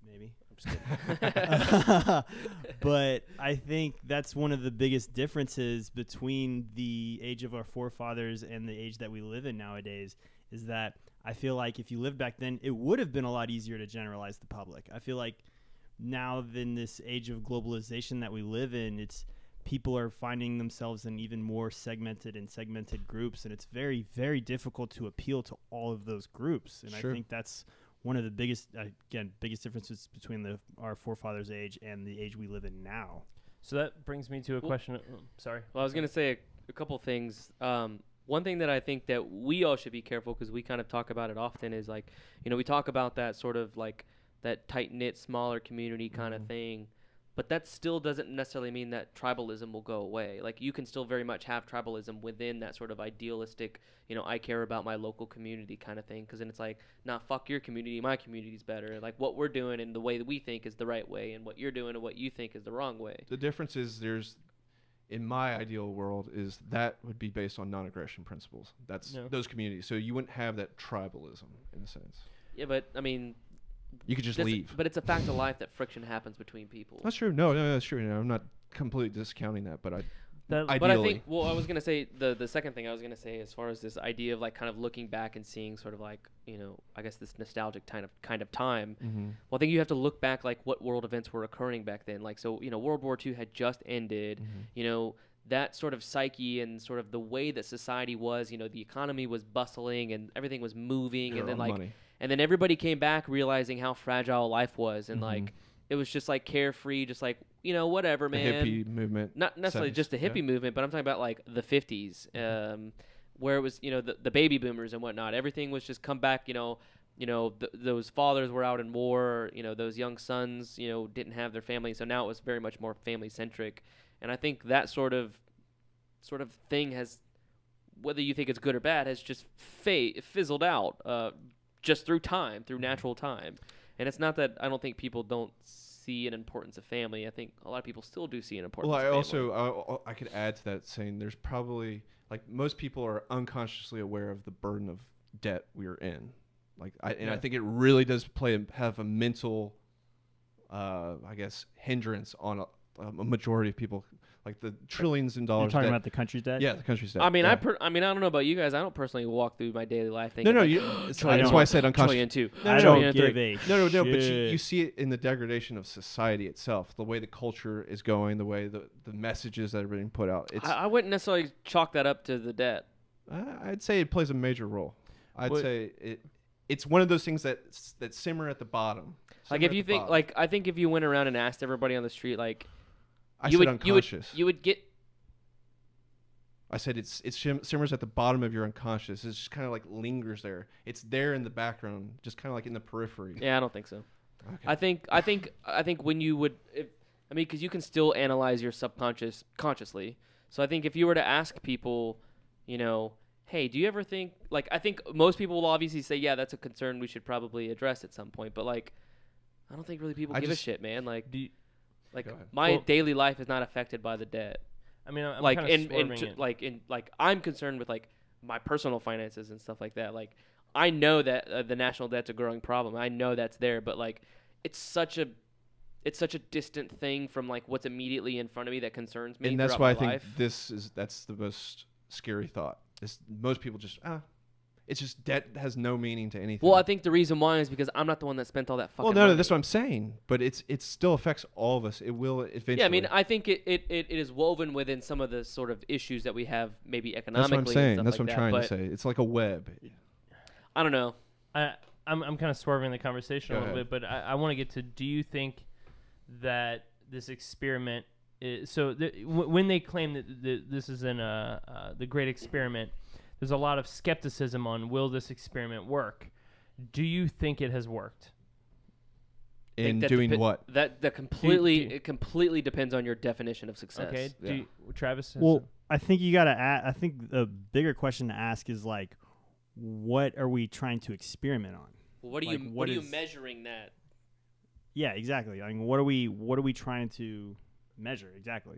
Maybe. I'm just kidding. But I think that's one of the biggest differences between the age of our forefathers and the age that we live in nowadays is that I feel like if you lived back then, it would have been a lot easier to generalize the public. I feel like now in this age of globalization that we live in, it's people are finding themselves in even more segmented groups, and it's very, very difficult to appeal to all of those groups. And Sure. I think that's one of the biggest differences between our forefathers' age and the age we live in now. So that brings me to a question. Sorry. Well, I was going to say a couple things. One thing that I think that we all should be careful, because we kind of talk about it often, is like, you know, we talk about that sort of like that tight-knit, smaller community kind of thing, but that still doesn't necessarily mean that tribalism will go away. Like, you can still very much have tribalism within that sort of idealistic, you know, I care about my local community kind of thing, because then it's like, nah, fuck your community, my community's better. Like, what we're doing and the way that we think is the right way, and what you're doing and what you think is the wrong way. The difference is in my ideal world, is that would be based on non-aggression principles. That's those communities. So you wouldn't have that tribalism in a sense. Yeah, but, I mean... You could just leave. But it's a fact of life that friction happens between people. That's true. No, that's true. No, I'm not completely discounting that, but ideally. But I think, well, I was going to say, the second thing I was going to say as far as this idea of like kind of looking back and seeing sort of like, you know, I guess this nostalgic kind of time. Mm-hmm. Well, I think you have to look back like what world events were occurring back then. Like, so, you know, World War II had just ended, you know, that sort of psyche and sort of the way that society was, you know, the economy was bustling and everything was moving, and then like, and then everybody came back realizing how fragile life was, and like it was just like carefree, just like, you know, whatever, man. The hippie movement. Not necessarily just the hippie movement, but I'm talking about like the 50s, where it was, you know, the baby boomers and whatnot. Everything was just come back, you know, those fathers were out in war, you know, those young sons, you know, didn't have their family, so now it was very much more family centric. And I think that sort of thing has, whether you think it's good or bad, has just fizzled out just through time, through natural time. And it's not that I don't think people don't see an importance of family. I think a lot of people still do see an importance of family. Well, I could add to that saying there's probably, like, most people are unconsciously aware of the burden of debt we're in. Like, I think it really does have a mental, I guess, hindrance on a majority of people, like the trillions in dollars. You're talking about the country's debt? Yeah, the country's debt. I mean, yeah. I don't know about you guys. I don't personally walk through my daily life thinking, that's why I said unconscious. $1.2 trillion. I don't give a No, but shit. you see it in the degradation of society itself, the way the culture is going, the way the messages that are being put out. I wouldn't necessarily chalk that up to the debt. I'd say it plays a major role. I'd say it's one of those things that simmer at the bottom. Like, if you think, like, I think if you went around and asked everybody on the street, like, you said unconscious. You would get. I said it simmers at the bottom of your unconscious. It just kind of like lingers there. It's there in the background, just kind of like in the periphery. Yeah, I don't think so. Okay. I think when you would, because you can still analyze your subconscious consciously. So I think if you were to ask people, you know, hey, do you ever think, like, I think most people will obviously say, yeah, that's a concern we should probably address at some point. But like, I don't think really people give a shit, man. Like, my daily life is not affected by the debt. I mean, I'm like, kind of I'm concerned with like my personal finances and stuff like that. Like, I know that the national debt's a growing problem. I know that's there, but like, it's such a distant thing from like what's immediately in front of me that concerns me. And that's why I think life. that's the most scary thought. Most people just it's just debt has no meaning to anything. Well, I think the reason why is because I'm not the one that spent all that fucking money. No, that's what I'm saying. But it still affects all of us. It will eventually. Yeah, I mean, I think it is woven within some of the sort of issues that we have, maybe economically. That's what I'm saying. And That's stuff what like I'm trying that. to say. It's like a web. I don't know. I'm kind of swerving the conversation Go a little ahead. bit, but I want to get to, do you think that this experiment is, when they claim that this is the great experiment, there's a lot of skepticism on, will this experiment work? Do you think it has worked? In that doing what? That completely it completely depends on your definition of success. Okay, Yeah. Travis. Has Well, I think you got to I think the bigger question to ask is like, what are we trying to experiment on? Well, what are you measuring that? Yeah, exactly. I mean, what are we trying to measure exactly?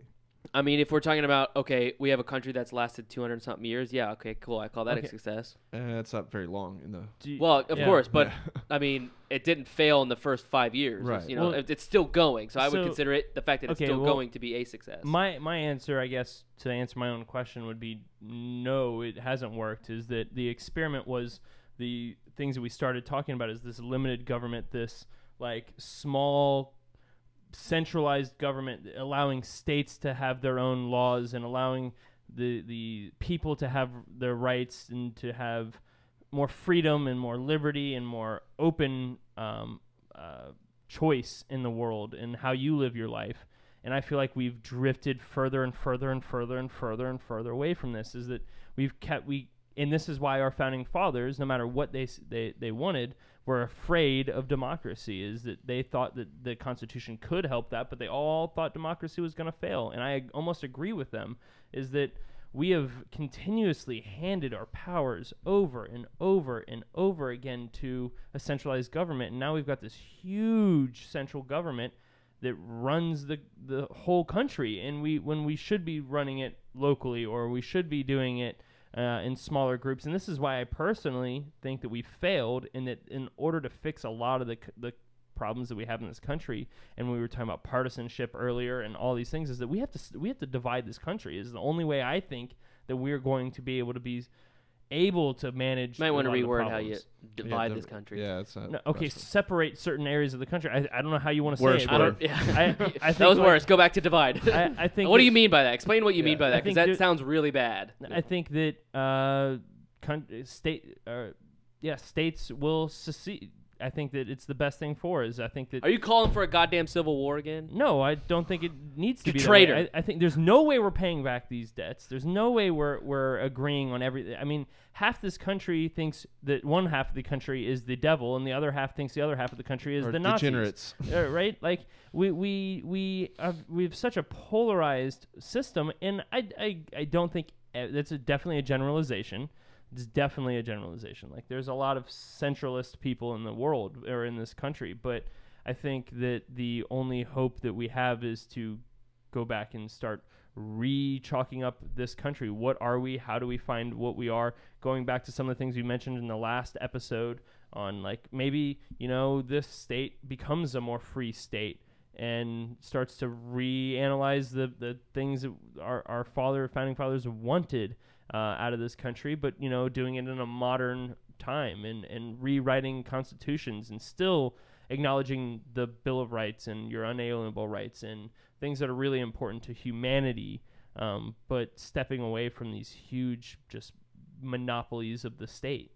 I mean, if we're talking about, okay, we have a country that's lasted 200 something years. Yeah, okay, cool. I call that a success. It's not very long in the. Well, of course, but I mean, it didn't fail in the first 5 years. Right. You know, it's still going. So I would So- consider it the fact that it's still going to be a success. My answer, I guess, to answer my own question would be no, it hasn't worked. Is that the experiment was the things that we started talking about is this limited government, this like small centralized government allowing states to have their own laws and allowing the people to have their rights and to have more freedom and more liberty and more open choice in the world and how you live your life. And I feel like we've drifted further and further and further and further and further away from this. Is that and this is why our founding fathers, no matter what they wanted, were afraid of democracy. Is that they thought that the Constitution could help that, but they all thought democracy was going to fail. And I almost agree with them. Is that we have continuously handed our powers over and over and over again to a centralized government, and now we've got this huge central government that runs the whole country, and when we should be running it locally, or we should be doing it in smaller groups. And this is why I personally think that we failed, in that in order to fix a lot of the problems that we have in this country, and we were talking about partisanship earlier and all these things, is that we have to divide this country. Is the only way I think that we're going to be able to manage. You might want to reword how you divide this country. Yeah, it's not. No, okay, separate certain areas of the country. I don't know how you want to Worse say it. I don't. Yeah, I think that was worse. Go back to divide. I think. What do you mean by that? Explain what you mean by that, I because think that sounds really bad. I think that states will secede. I think that it's the best thing for us. I think that. Are you calling for a goddamn civil war again? No, I don't think it needs to be. Traitor. That way. I think there's no way we're paying back these debts. There's no way we're agreeing on everything. I mean, half this country thinks that one half of the country is the devil, and the other half thinks the other half of the country is the Nazis. Degenerates. Right? Like we have such a polarized system, and I don't think that's definitely a generalization. It's definitely a generalization. Like, there's a lot of centralist people in the world or in this country, but I think that the only hope that we have is to go back and start re-chalking up this country. What are we? How do we find what we are? Going back to some of the things we mentioned in the last episode on, like, maybe, this state becomes a more free state and starts to reanalyze the things that our founding fathers wanted out of this country, but doing it in a modern time and rewriting constitutions and still acknowledging the Bill of Rights and your unalienable rights and things that are really important to humanity, but stepping away from these huge just monopolies of the state.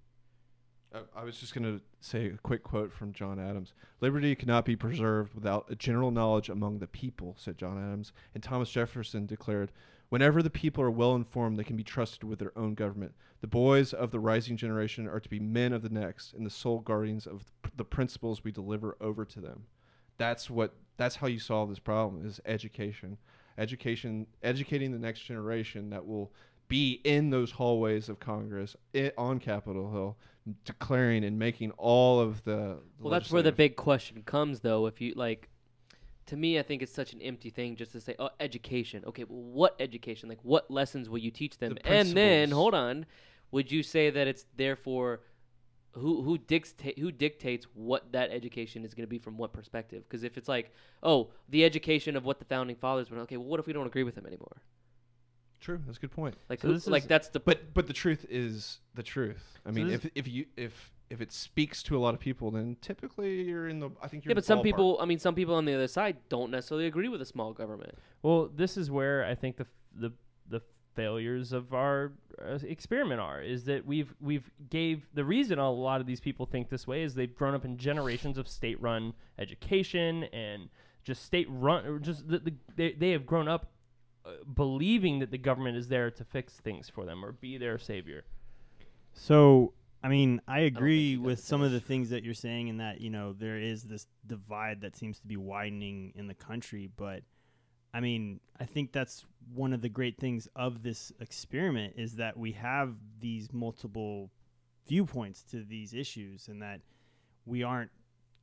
I was just going to say a quick quote from John Adams. "Liberty cannot be preserved without a general knowledge among the people," said John Adams. And Thomas Jefferson declared, "Whenever the people are well informed, they can be trusted with their own government. The boys of the rising generation are to be men of the next and the sole guardians of the principles we deliver over to them." That's how you solve this problem, is education. Educating the next generation that will be in those hallways of Congress, on Capitol Hill, declaring and making all of the Well, that's where the big question comes, though. If you, like, to me, I think it's such an empty thing just to say, oh, education. Okay, well, what education? Like, what lessons will you teach them? And then, hold on, would you say that it's therefore who dictates what that education is going to be from what perspective? Because if it's like, oh, the education of what the founding fathers were, okay, well, what if we don't agree with them anymore? True, that's a good point. Like, so that's the but the truth is the truth. I mean, if it speaks to a lot of people, then typically you're in the. I think you're. Yeah, but some people on the other side don't necessarily agree with a small government. Well, this is where I think the failures of our experiment is that we've gave the reason a lot of these people think this way is they've grown up in generations of state-run education and just state-run, or just they have grown up believing that the government is there to fix things for them or be their savior. So I mean, I agree she with does some of the finish. things that you're saying, in that, there is this divide that seems to be widening in the country. But I mean, I think that's one of the great things of this experiment, is that we have these multiple viewpoints to these issues, and that we aren't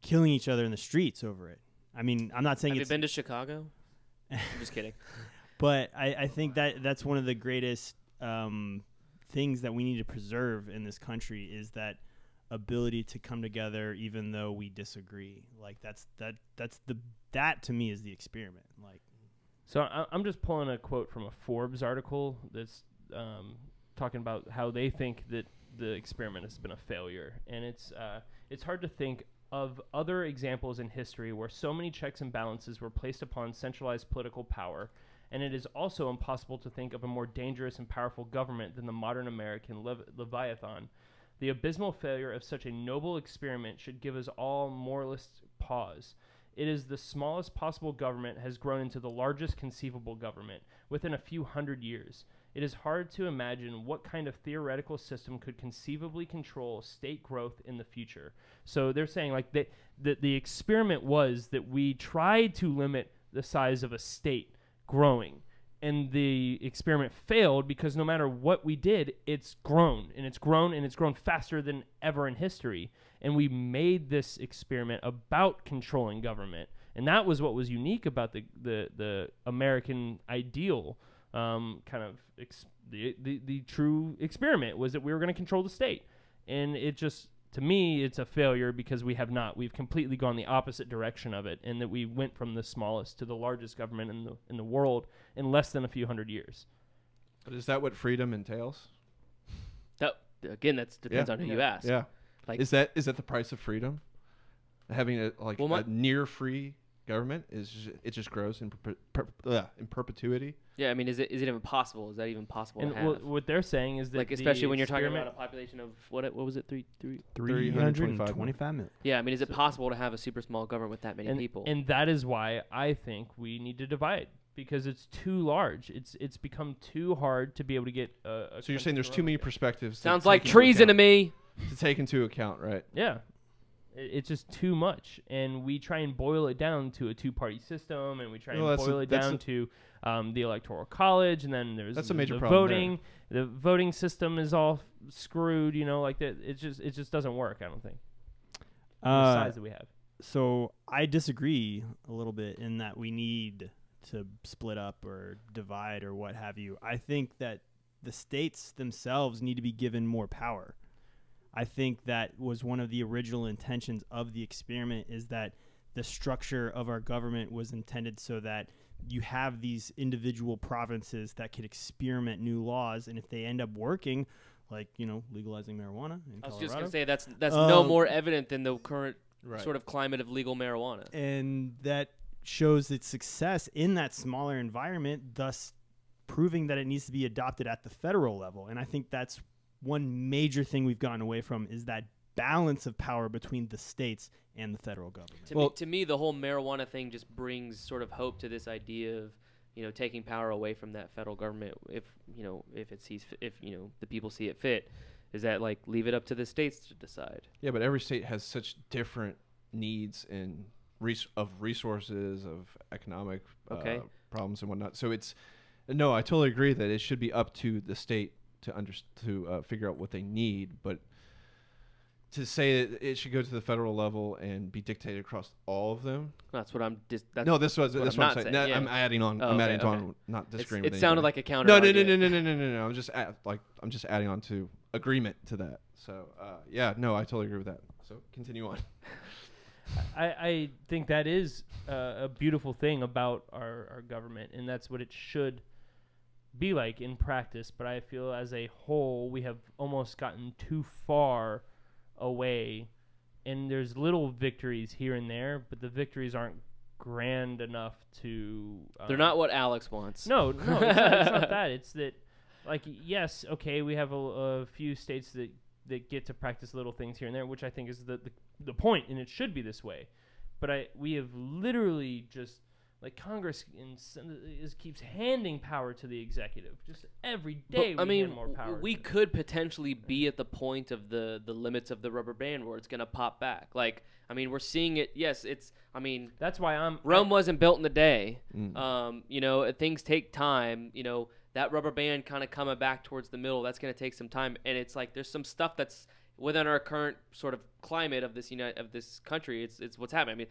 killing each other in the streets over it. I mean, I'm not saying Have you it's been to Chicago? I'm just kidding. but I think that that's one of the greatest things that we need to preserve in this country, is that ability to come together even though we disagree. Like that to me is the experiment. Like, So I'm just pulling a quote from a Forbes article that's talking about how they think that the experiment has been a failure, and it's hard to think of other examples in history where so many checks and balances were placed upon centralized political power, and it is also impossible to think of a more dangerous and powerful government than the modern American Leviathan. The abysmal failure of such a noble experiment should give us all moralist pause. It is the smallest possible government has grown into the largest conceivable government within a few hundred years. It is hard to imagine what kind of theoretical system could conceivably control state growth in the future. So they're saying like the experiment was that we tried to limit the size of a state growing, and the experiment failed because no matter what we did, it's grown, and it's grown, and it's grown faster than ever in history. And we made this experiment about controlling government, and that was what was unique about the American ideal, the true experiment was that we were going to control the state. And it just, to me, it's a failure because we have not. We've completely gone the opposite direction of it, and that we went from the smallest to the largest government in the world in less than a few hundred years. But is that what freedom entails? That depends on who you ask. Yeah. Like, is that the price of freedom? Having a near free government it just grows in perpetuity. yeah, I mean, is it even possible? Is that even possible And to have? what they're saying is that Like, especially when you're talking about a population of what was it, 325 million. Yeah, I mean, is it possible to have a super small government with that many people? And that is why I think we need to divide, because it's too large. It's become too hard to be able to get a So you're saying there's too many perspectives. Sounds like treason to me. To take into account, right? Yeah. It's just too much, and we try and boil it down to a two-party system, and we try and boil it down to the electoral college, and then there's that's a major the problem voting. The voting system is all screwed, like that. It just doesn't work. I don't think. The size that we have. So I disagree a little bit in that we need to split up or divide or what have you. I think that the states themselves need to be given more power. I think that was one of the original intentions of the experiment, is that the structure of our government was intended so that you have these individual provinces that could experiment new laws, and if they end up working, like, legalizing marijuana in Colorado. I was just going to say that's no more evident than the current sort of climate of legal marijuana. And that shows its success in that smaller environment, thus proving that it needs to be adopted at the federal level. And I think that's one major thing we've gotten away from, is that balance of power between the states and the federal government. To me, the whole marijuana thing just brings sort of hope to this idea of, taking power away from that federal government if the people see it fit, is that like leave it up to the states to decide. Yeah, but every state has such different needs and resources, of economic problems and whatnot. So I totally agree that it should be up to the state to figure out what they need, but to say that it should go to the federal level and be dictated across all of them. That's what I'm. That's what I'm saying. Yeah. I'm adding on. I'm adding on, not disagreeing with it sounded like a counter. No. I'm just adding on to agreement to that. So I totally agree with that. So continue on. I think that is a beautiful thing about our government, and that's what it should be like in practice. But I feel as a whole we have almost gotten too far away, and there's little victories here and there, but the victories aren't grand enough to they're not what Alex wants. No, it's not that. It's that, like, yes, okay, we have a few states that get to practice little things here and there, which I think is the point, and it should be this way. But we have literally just Like Congress keeps handing power to the executive. Just every day But, we hand more power. we could potentially be at the point of the limits of the rubber band where it's going to pop back. Like, I mean, we're seeing it. Yes, that's why Rome wasn't built in a day. Mm. Things take time. That rubber band kind of coming back towards the middle, that's going to take some time. And it's like there's some stuff that's within our current sort of climate of this country. It's what's happening. I mean,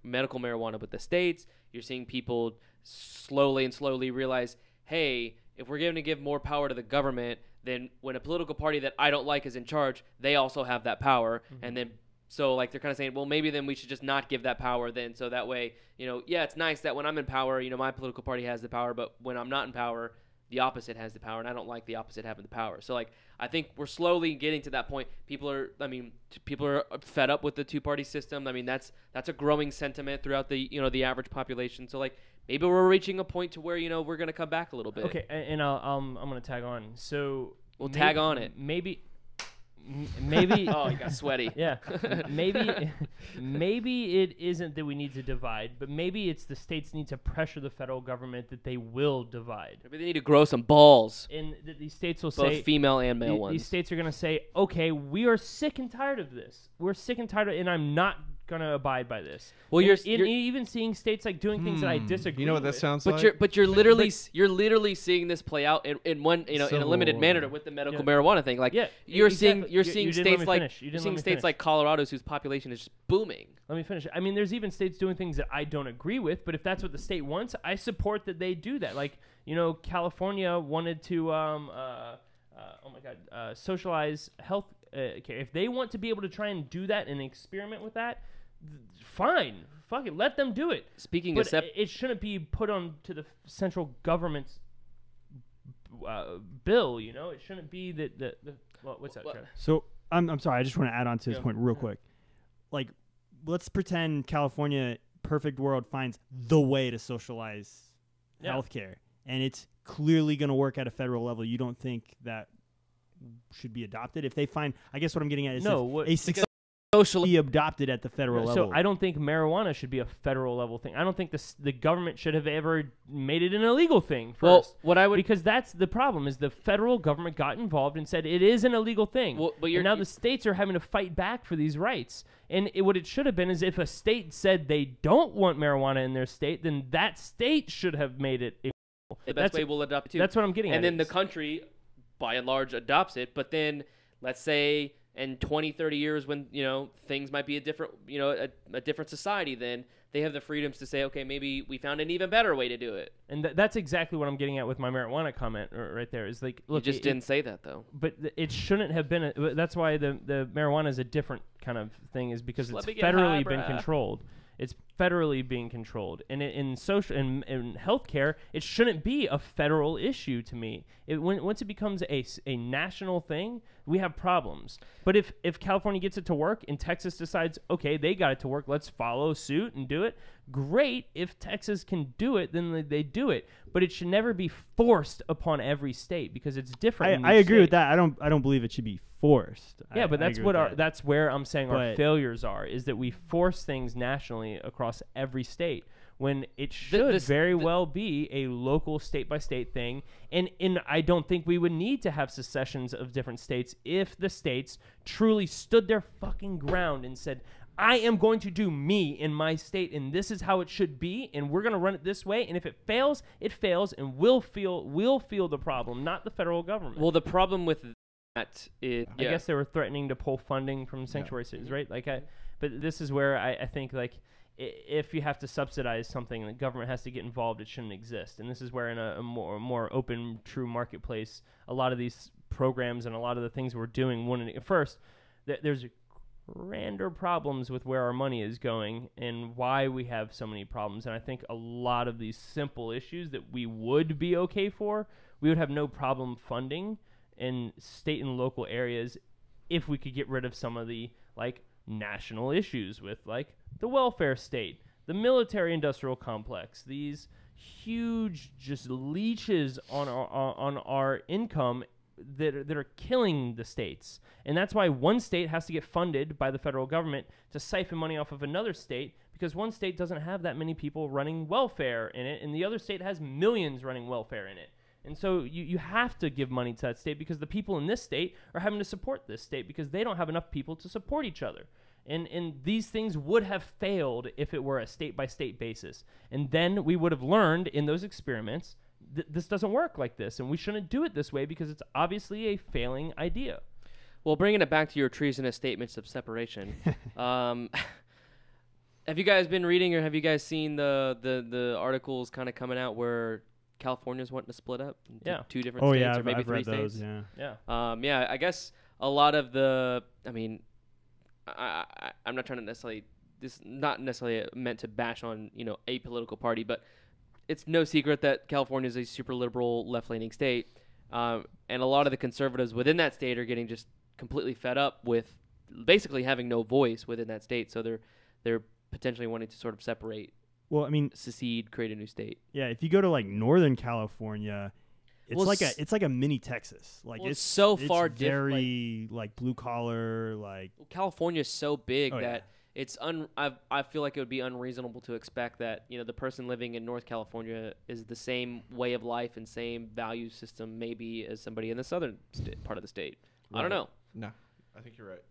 medical marijuana with the states. You're seeing people slowly realize, hey, if we're going to give more power to the government, then when a political party that I don't like is in charge, they also have that power. Mm-hmm. And then so like they're kind of saying, well, maybe then we should just not give that power then. So that way, it's nice that when I'm in power, my political party has the power, but when I'm not in power, the opposite has the power, and I don't like the opposite having the power. So like I think we're slowly getting to that point. People are fed up with the two-party system. I mean, that's a growing sentiment throughout the the average population. So like maybe we're reaching a point to where we're going to come back a little bit. Okay, and I'm going to tag on. So we'll tag on it. Maybe oh, you got sweaty. Yeah. Maybe it isn't that we need to divide, but maybe it's the states need to pressure the federal government that they will divide. Maybe they need to grow some balls. And these states will both say, female and male ones. These states are going to say, okay, we are sick and tired of this. We're sick and tired of it, and I'm not going to abide by this. Well, you're you're even seeing states like doing things that I disagree. You know what that with. sounds but like? you're literally seeing this play out in one in a limited manner with the medical marijuana thing. Like you're seeing states like states like Colorado whose population is just booming. Let me finish. I mean, there's even states doing things that I don't agree with, but if that's what the state wants, I support that they do that. Like California wanted to socialize health care. If they want to be able to try and do that and experiment with that, fine, fuck it, let them do it. Speaking but of it shouldn't be put on to the central government's bill. It shouldn't be the what's that? Trevor? So I'm sorry, I just want to add on to this point real quick. Like, let's pretend California, perfect world, finds the way to socialize healthcare, and it's clearly going to work at a federal level. You don't think that should be adopted? If they find, I guess what I'm getting at is socially adopted at the federal level. So I don't think marijuana should be a federal level thing. I don't think the government should have ever made it an illegal thing first. Well, because that's the problem is the federal government got involved and said it is an illegal thing. Well, but now the states are having to fight back for these rights. And what it should have been is if a state said they don't want marijuana in their state, then that state should have made it illegal. The best way we'll adopt it too. That's what I'm getting at. And then the country, by and large, adopts it. But then, let's say in 20, 30 years when, things might be a different, a different society, then they have the freedoms to say, okay, maybe we found an even better way to do it. And that's exactly what I'm getting at with my marijuana comment right there. Is like, look, you just didn't say that though. But it shouldn't have been. That's why the marijuana is a different kind of thing, is because it's federally been controlled. It's federally being controlled, and in social and in healthcare, it shouldn't be a federal issue to me. Once it becomes a national thing, we have problems. But if California gets it to work and Texas decides, okay, they got it to work, let's follow suit and do it. Great. If Texas can do it, then they do it. But it should never be forced upon every state because it's different. I agree with that. I don't believe it should be forced. Yeah, but that's where I'm saying our failures are, is that we force things nationally across every state when it should very well be a local state-by-state thing. And I don't think we would need to have secessions of different states if the states truly stood their fucking ground and said, I am going to do me in my state, and this is how it should be, and we're going to run it this way. And if it fails, and we'll feel the problem, not the federal government. Well, the problem with that is, I guess they were threatening to pull funding from sanctuary cities, right? But this is where I think if you have to subsidize something, the government has to get involved. It shouldn't exist, and this is where in a more open, true marketplace, a lot of these programs and a lot of the things we're doing wouldn't. First, there's grander problems with where our money is going and why we have so many problems. And I think a lot of these simple issues that we would be okay for, we would have no problem funding in state and local areas if we could get rid of some of the national issues with the welfare state, the military industrial complex, these huge just leeches on our income that are killing the states. And that's why one state has to get funded by the federal government to siphon money off of another state, because one state doesn't have that many people running welfare in it, and the other state has millions running welfare in it. And so you have to give money to that state, because the people in this state are having to support this state because they don't have enough people to support each other. And these things would have failed if it were a state-by-state basis. And then we would have learned in those experiments this doesn't work like this, and we shouldn't do it this way because it's obviously a failing idea. Well, bringing it back to your treasonous statements of separation, have you guys been reading, or have you guys seen the articles kind of coming out where California's wanting to split up into two different states, or maybe I've three read states? those, yeah. Yeah, I guess a lot of I'm not trying to necessarily, this is not necessarily meant to bash on, a political party, but it's no secret that California is a super liberal, left-leaning state, and a lot of the conservatives within that state are getting just completely fed up with basically having no voice within that state. So they're potentially wanting to sort of separate, Well, I mean, secede, create a new state. yeah, if you go to like Northern California, it's Well, it's like a mini Texas. Like well, it's so far very like blue collar, like California is so big Oh, that it's I feel like it would be unreasonable to expect that the person living in North California is the same way of life and same value system maybe as somebody in the southern part of the state. I don't know. No, I think you're right.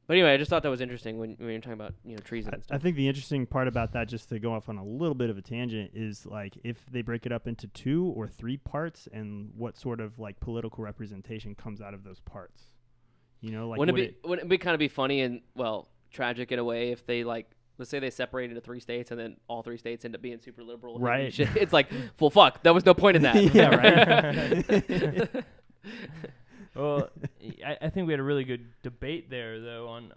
But anyway, I just thought that was interesting when you're talking about treason and I stuff. think the interesting part about that, just to go off on a little bit of a tangent, is like if they break it up into 2 or 3 parts, and what sort of like political representation comes out of those parts. Like wouldn't it be kind of be funny and tragic in a way if they let's say they separate into 3 states and then all 3 states end up being super liberal. Right. It's like, well, fuck, there was no point in that. Yeah, right. Well, I think we had a really good debate there, though, on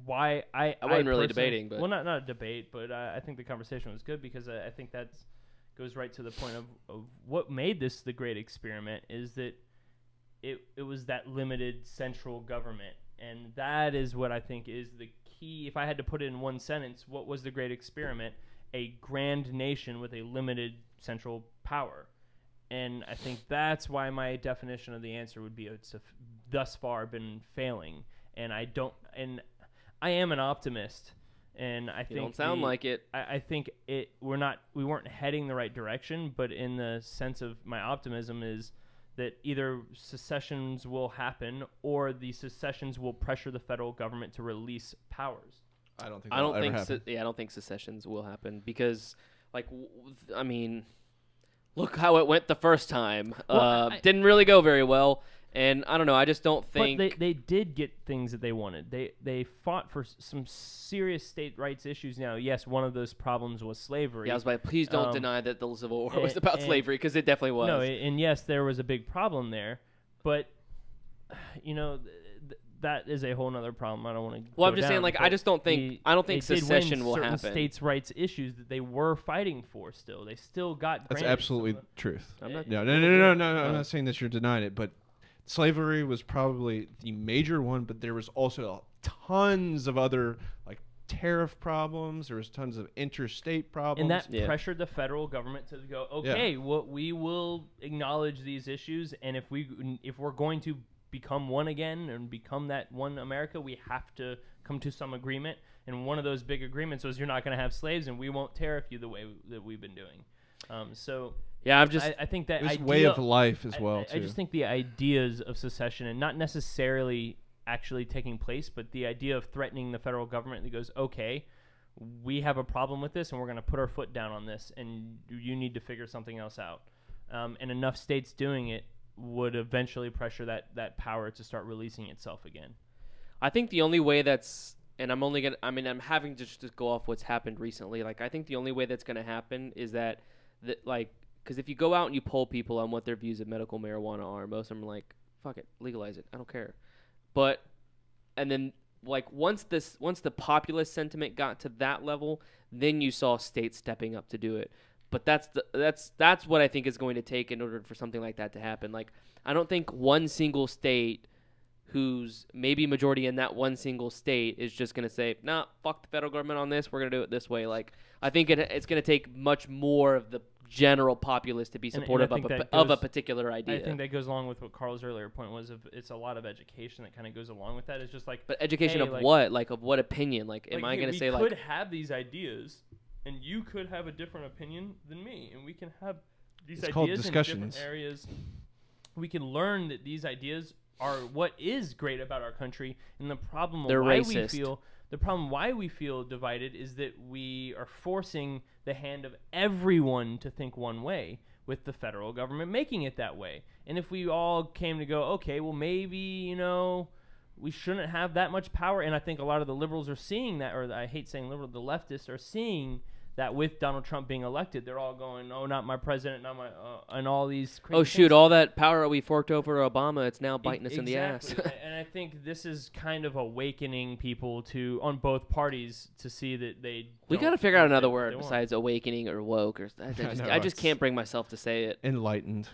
why I wasn't really personally- debating, but well, not a debate, but I think the conversation was good because I think that goes right to the point of what made this the great experiment is that it was that limited central government, and that is what I think is the key. If I had to put it in one sentence, what was the great experiment? A grand nation with a limited central power. And I think that's why my definition of the answer would be it's thus far been failing. And I am an optimist, and I think you don't sound like it. I think we weren't heading the right direction, but in the sense of my optimism is that either secessions will happen or the secessions will pressure the federal government to release powers. I don't think that'll ever happen. I don't think secessions will happen because look how it went the first time. Didn't really go very well. And I don't know. I just don't think. But they did get things that they wanted. They fought for some serious state rights issues. Now, yes, one of those problems was slavery. Yeah, I was like, please don't deny that the Civil War was about slavery, because it definitely was. No, and yes, there was a big problem there. But, that is a whole nother problem. I don't want to. Well, I'm just saying, I just don't think. I don't think secession will happen. States' rights issues that they were fighting for. Still, they still got. That's absolutely truth. I'm not, No. I'm not saying that you're denying it, but slavery was probably the major one. But there was also tons of other tariff problems. There was tons of interstate problems, and that pressured the federal government to go, okay, we will acknowledge these issues, and if we're going to become one again and become that one America, we have to come to some agreement. And one of those big agreements was you're not going to have slaves, and we won't tariff you the way that we've been doing. I think that idea, way of life as well. I just think the ideas of secession, and not necessarily actually taking place, but the idea of threatening the federal government that goes, okay, we have a problem with this, and we're going to put our foot down on this, and you need to figure something else out. And enough states doing it would eventually pressure that power to start releasing itself again. I think the only way I'm having to just go off what's happened recently. I think the only way that's going to happen is that because if you go out and you poll people on what their views of medical marijuana are, most of them are like, fuck it, legalize it, I don't care. And then once the populist sentiment got to that level, then you saw states stepping up to do it. But that's what I think is going to take in order for something like that to happen. I don't think one single state who's maybe majority in that one single state is just going to say, nah, fuck the federal government on this, we're going to do it this way. I think it's going to take much more of the general populace to be And I supportive think that of a goes- particular idea. I think that goes along with what Carl's earlier point was. It's a lot of education that kind of goes along with that. It's just like, but education hey, of like- what? Like of what opinion? Like, am I hey, going to we say could like have these ideas, and you could have a different opinion than me, and we can have these It's called ideas in discussions. different areas. We can learn that these ideas are what is great about our country, and the problem They're why racist. we feel divided is that we are forcing the hand of everyone to think one way, with the federal government making it that way. And if we all came to go, okay, well maybe we shouldn't have that much power, and I think a lot of the liberals are seeing that, or I hate saying liberal, the leftists are seeing that with Donald Trump being elected, they're all going, oh, not my president, not my, and all these crazy oh shoot, things. all that power we forked over Obama, it's now biting us in the ass. Exactly. And I think this is kind of awakening people on both parties to see that they We don't got to figure out think another they word want. besides awakening or woke or I just, know, I just it's- can't bring myself to say it. Enlightened.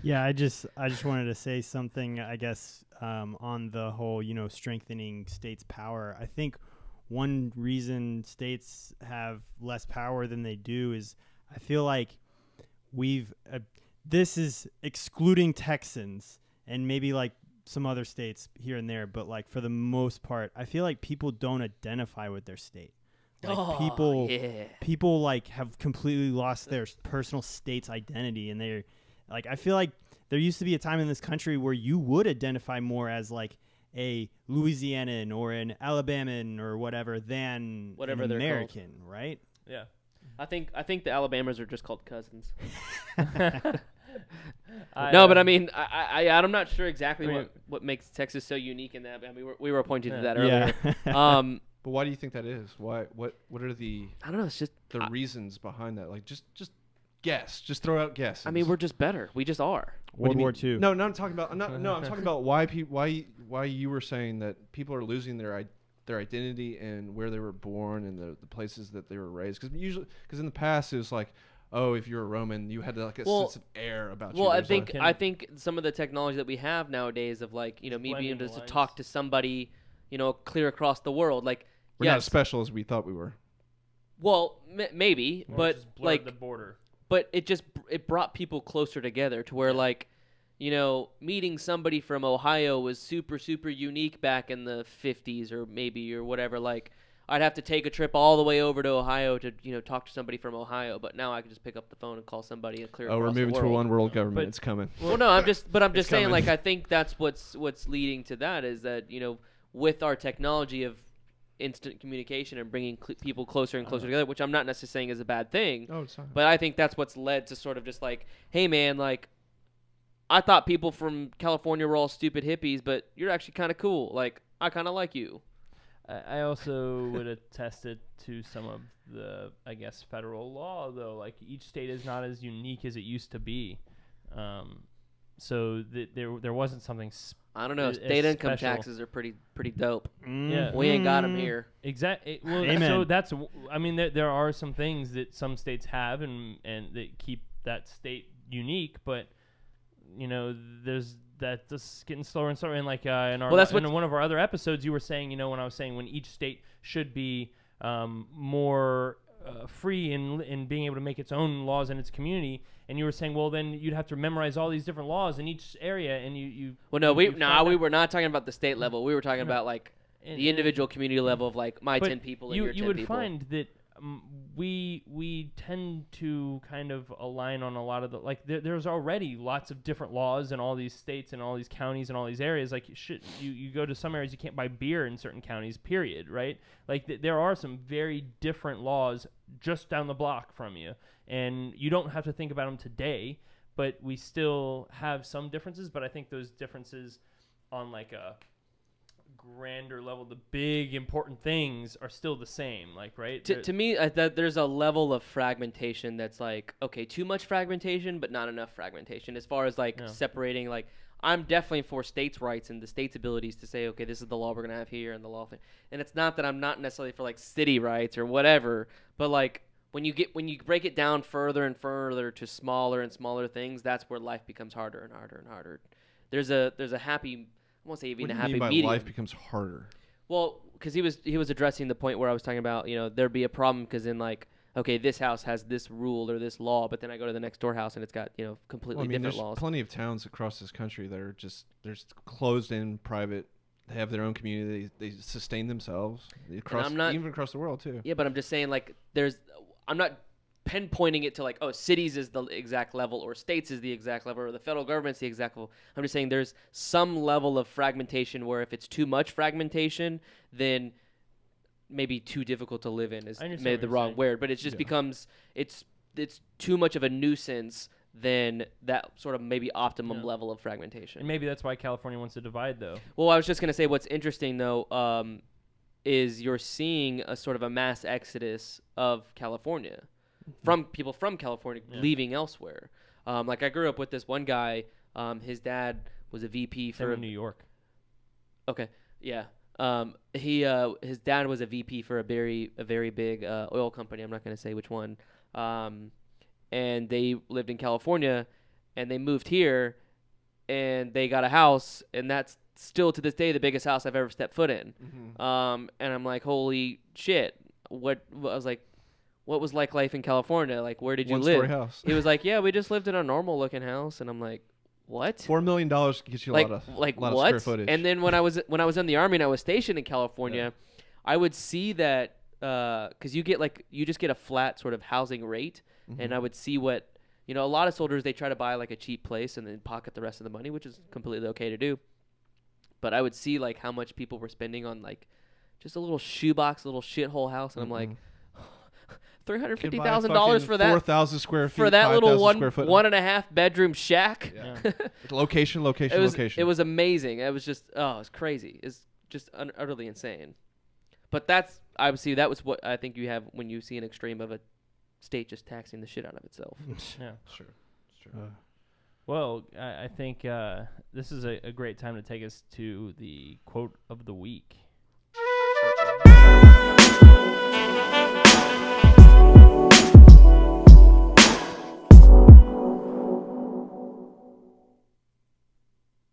Yeah, I just wanted to say something, I guess, on the whole, strengthening states' power. I think one reason states have less power than they do is I feel like this is excluding Texans and maybe like some other states here and there, but like for the most part, I feel like people don't identify with their state. Like people like have completely lost their personal state's identity, and they're like, I feel like there used to be a time in this country where you would identify more as like a Louisianan or an Alabaman or whatever than Whatever an they're called. American, right? Yeah. I think the Alabamas are just called cousins. I, No, but I mean, I'm not sure exactly I mean- what makes Texas so unique in that. I mean, we were pointing to Yeah. that earlier. Yeah. But why do you think that is? Why? What are the I don't know. It's just reasons behind that? Like, just guess. Just throw out guesses. I mean, we're just better. We just are. What do World you War mean? II. No, I'm talking about. I'm talking about why you were saying that people are losing their identity and where they were born and the places that they were raised. Because in the past it was like, oh, if you're a Roman, you had like a sense of air about you. Well, I There's think like- I think some of the technology that we have nowadays of like me being Blending able the to lines. talk to somebody clear across the world, like we're not as yes, special as we thought we were. well maybe, Or but just blurred like the border. but it brought people closer together to where like meeting somebody from Ohio was super unique back in the 50s or whatever. Like I'd have to take a trip all the way over to Ohio to talk to somebody from Ohio, but now I can just pick up the phone and call somebody and clear Oh, we're across the moving to a world. one world government. But- It's coming. Well, no, I'm just It's saying, coming. like, I think that's what's leading to that is that with our technology of instant communication and bringing people closer and closer together, which I'm not necessarily saying is a bad thing, Oh, it's not. but I think that's what's led to sort of just like, hey man, like, I thought people from California were all stupid hippies, but you're actually kind of cool. Like, I kind of like you. I also would attest it to some of the, I guess, federal law, though. Like, each state is not as unique as it used to be. So there wasn't something I don't know. It's State income special. taxes are pretty dope. Yeah. We ain't got them here. Exactly. Well, Amen. so that's. I mean, there are some things that some states have, and that keep that state unique. But there's that just getting slower and slower. And like in our Well, that's in what- one of our other episodes, you were saying, when I was saying when each state should be more free in being able to make its own laws in its community, and you were saying, well, then you'd have to memorize all these different laws in each area, and you. Well, no, you find we out- were not talking about the state level. We were talking No. about like and- the individual community level of like my but 10 people and you your 10 would people. find that we tend to kind of align on a lot of the there's already lots of different laws in all these states and all these counties and all these areas. Like you go to some areas, you can't buy beer in certain counties, period, right? Like there are some very different laws just down the block from you, and you don't have to think about them today, but we still have some differences. But I think those differences on like a grander level, the big important things are still the same, like, right? To me, that there's a level of fragmentation that's like, okay, too much fragmentation, but not enough fragmentation as far as like Yeah. separating. Like, I'm definitely for states' rights and the state's abilities to say, okay, this is the law we're gonna have here and the law thing. And it's not that I'm not necessarily for like city rights or whatever, but like when you break it down further and further to smaller and smaller things, that's where life becomes harder and harder and harder. There's a happy, I won't say even What do a you happy mean by medium. life becomes harder? Well, because he was addressing the point where I was talking about, there'd be a problem because in like okay, this house has this rule or this law, but then I go to the next door house and it's got, completely Well, I mean, different there's laws. plenty of towns across this country that are just there's closed in, private. They have their own community. They sustain themselves even across the world too. Yeah, but I'm just saying, like, I'm not pinpointing it to like, oh, cities is the exact level, or states is the exact level, or the federal government's the exact level. I'm just saying there's some level of fragmentation where if it's too much fragmentation, then maybe too difficult to live in is maybe the wrong word, but it just becomes it's too much of a nuisance than that sort of maybe optimum level of fragmentation. And maybe that's why California wants to divide, though. Well, I was just gonna say what's interesting though is you're seeing a sort of a mass exodus of California. From people from California leaving elsewhere. Like I grew up with this one guy. His dad was a VP for New York. Okay, yeah. His dad was a VP for a very big oil company. I'm not going to say which one. And they lived in California, and they moved here, and they got a house, and that's still to this day the biggest house I've ever stepped foot in. And I'm like, holy shit! I was like, what was like life in California? Like, where did you live? One-story house. He was like, yeah, we just lived in a normal looking house. And I'm like, what? $4 million gets you a lot of square footage. And then when I was in the Army and I was stationed in California, I would see that because you just get a flat sort of housing rate, and I would see what a lot of soldiers, they try to buy like a cheap place and then pocket the rest of the money, which is completely okay to do. But I would see like how much people were spending on like just a little shoebox, little shithole house, and I'm like, $350,000 for that 4,000 square feet for that little 1.5 bedroom shack. Yeah. location. It was amazing. It was just it's crazy. It's just utterly insane. But that was what I think you have when you see an extreme of a state just taxing the shit out of itself. Yeah, sure. Well, I think this is a great time to take us to the quote of the week.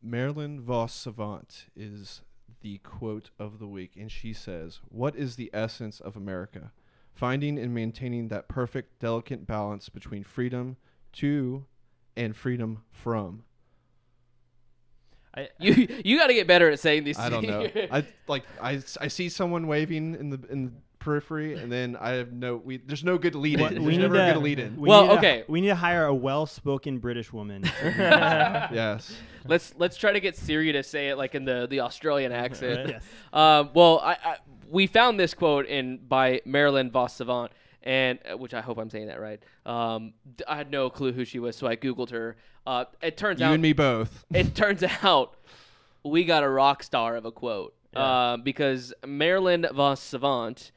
Marilyn Vos Savant is the quote of the week, and she says, "What is the essence of America? Finding and maintaining that perfect, delicate balance between freedom to and freedom from." You got to get better at saying these. I don't know. I see someone waving in the periphery, and then I have there's no good lead in. There's never a good lead in. We need to hire a well-spoken British woman. Yes. Let's try to get Siri to say it like in the Australian accent. Yes. We found this quote by Marilyn Vos Savant, and which I hope I'm saying that right. I had no clue who she was, so I Googled her. It turns out you and me both. It turns out we got a rock star of a quote because Marilyn Vos Savant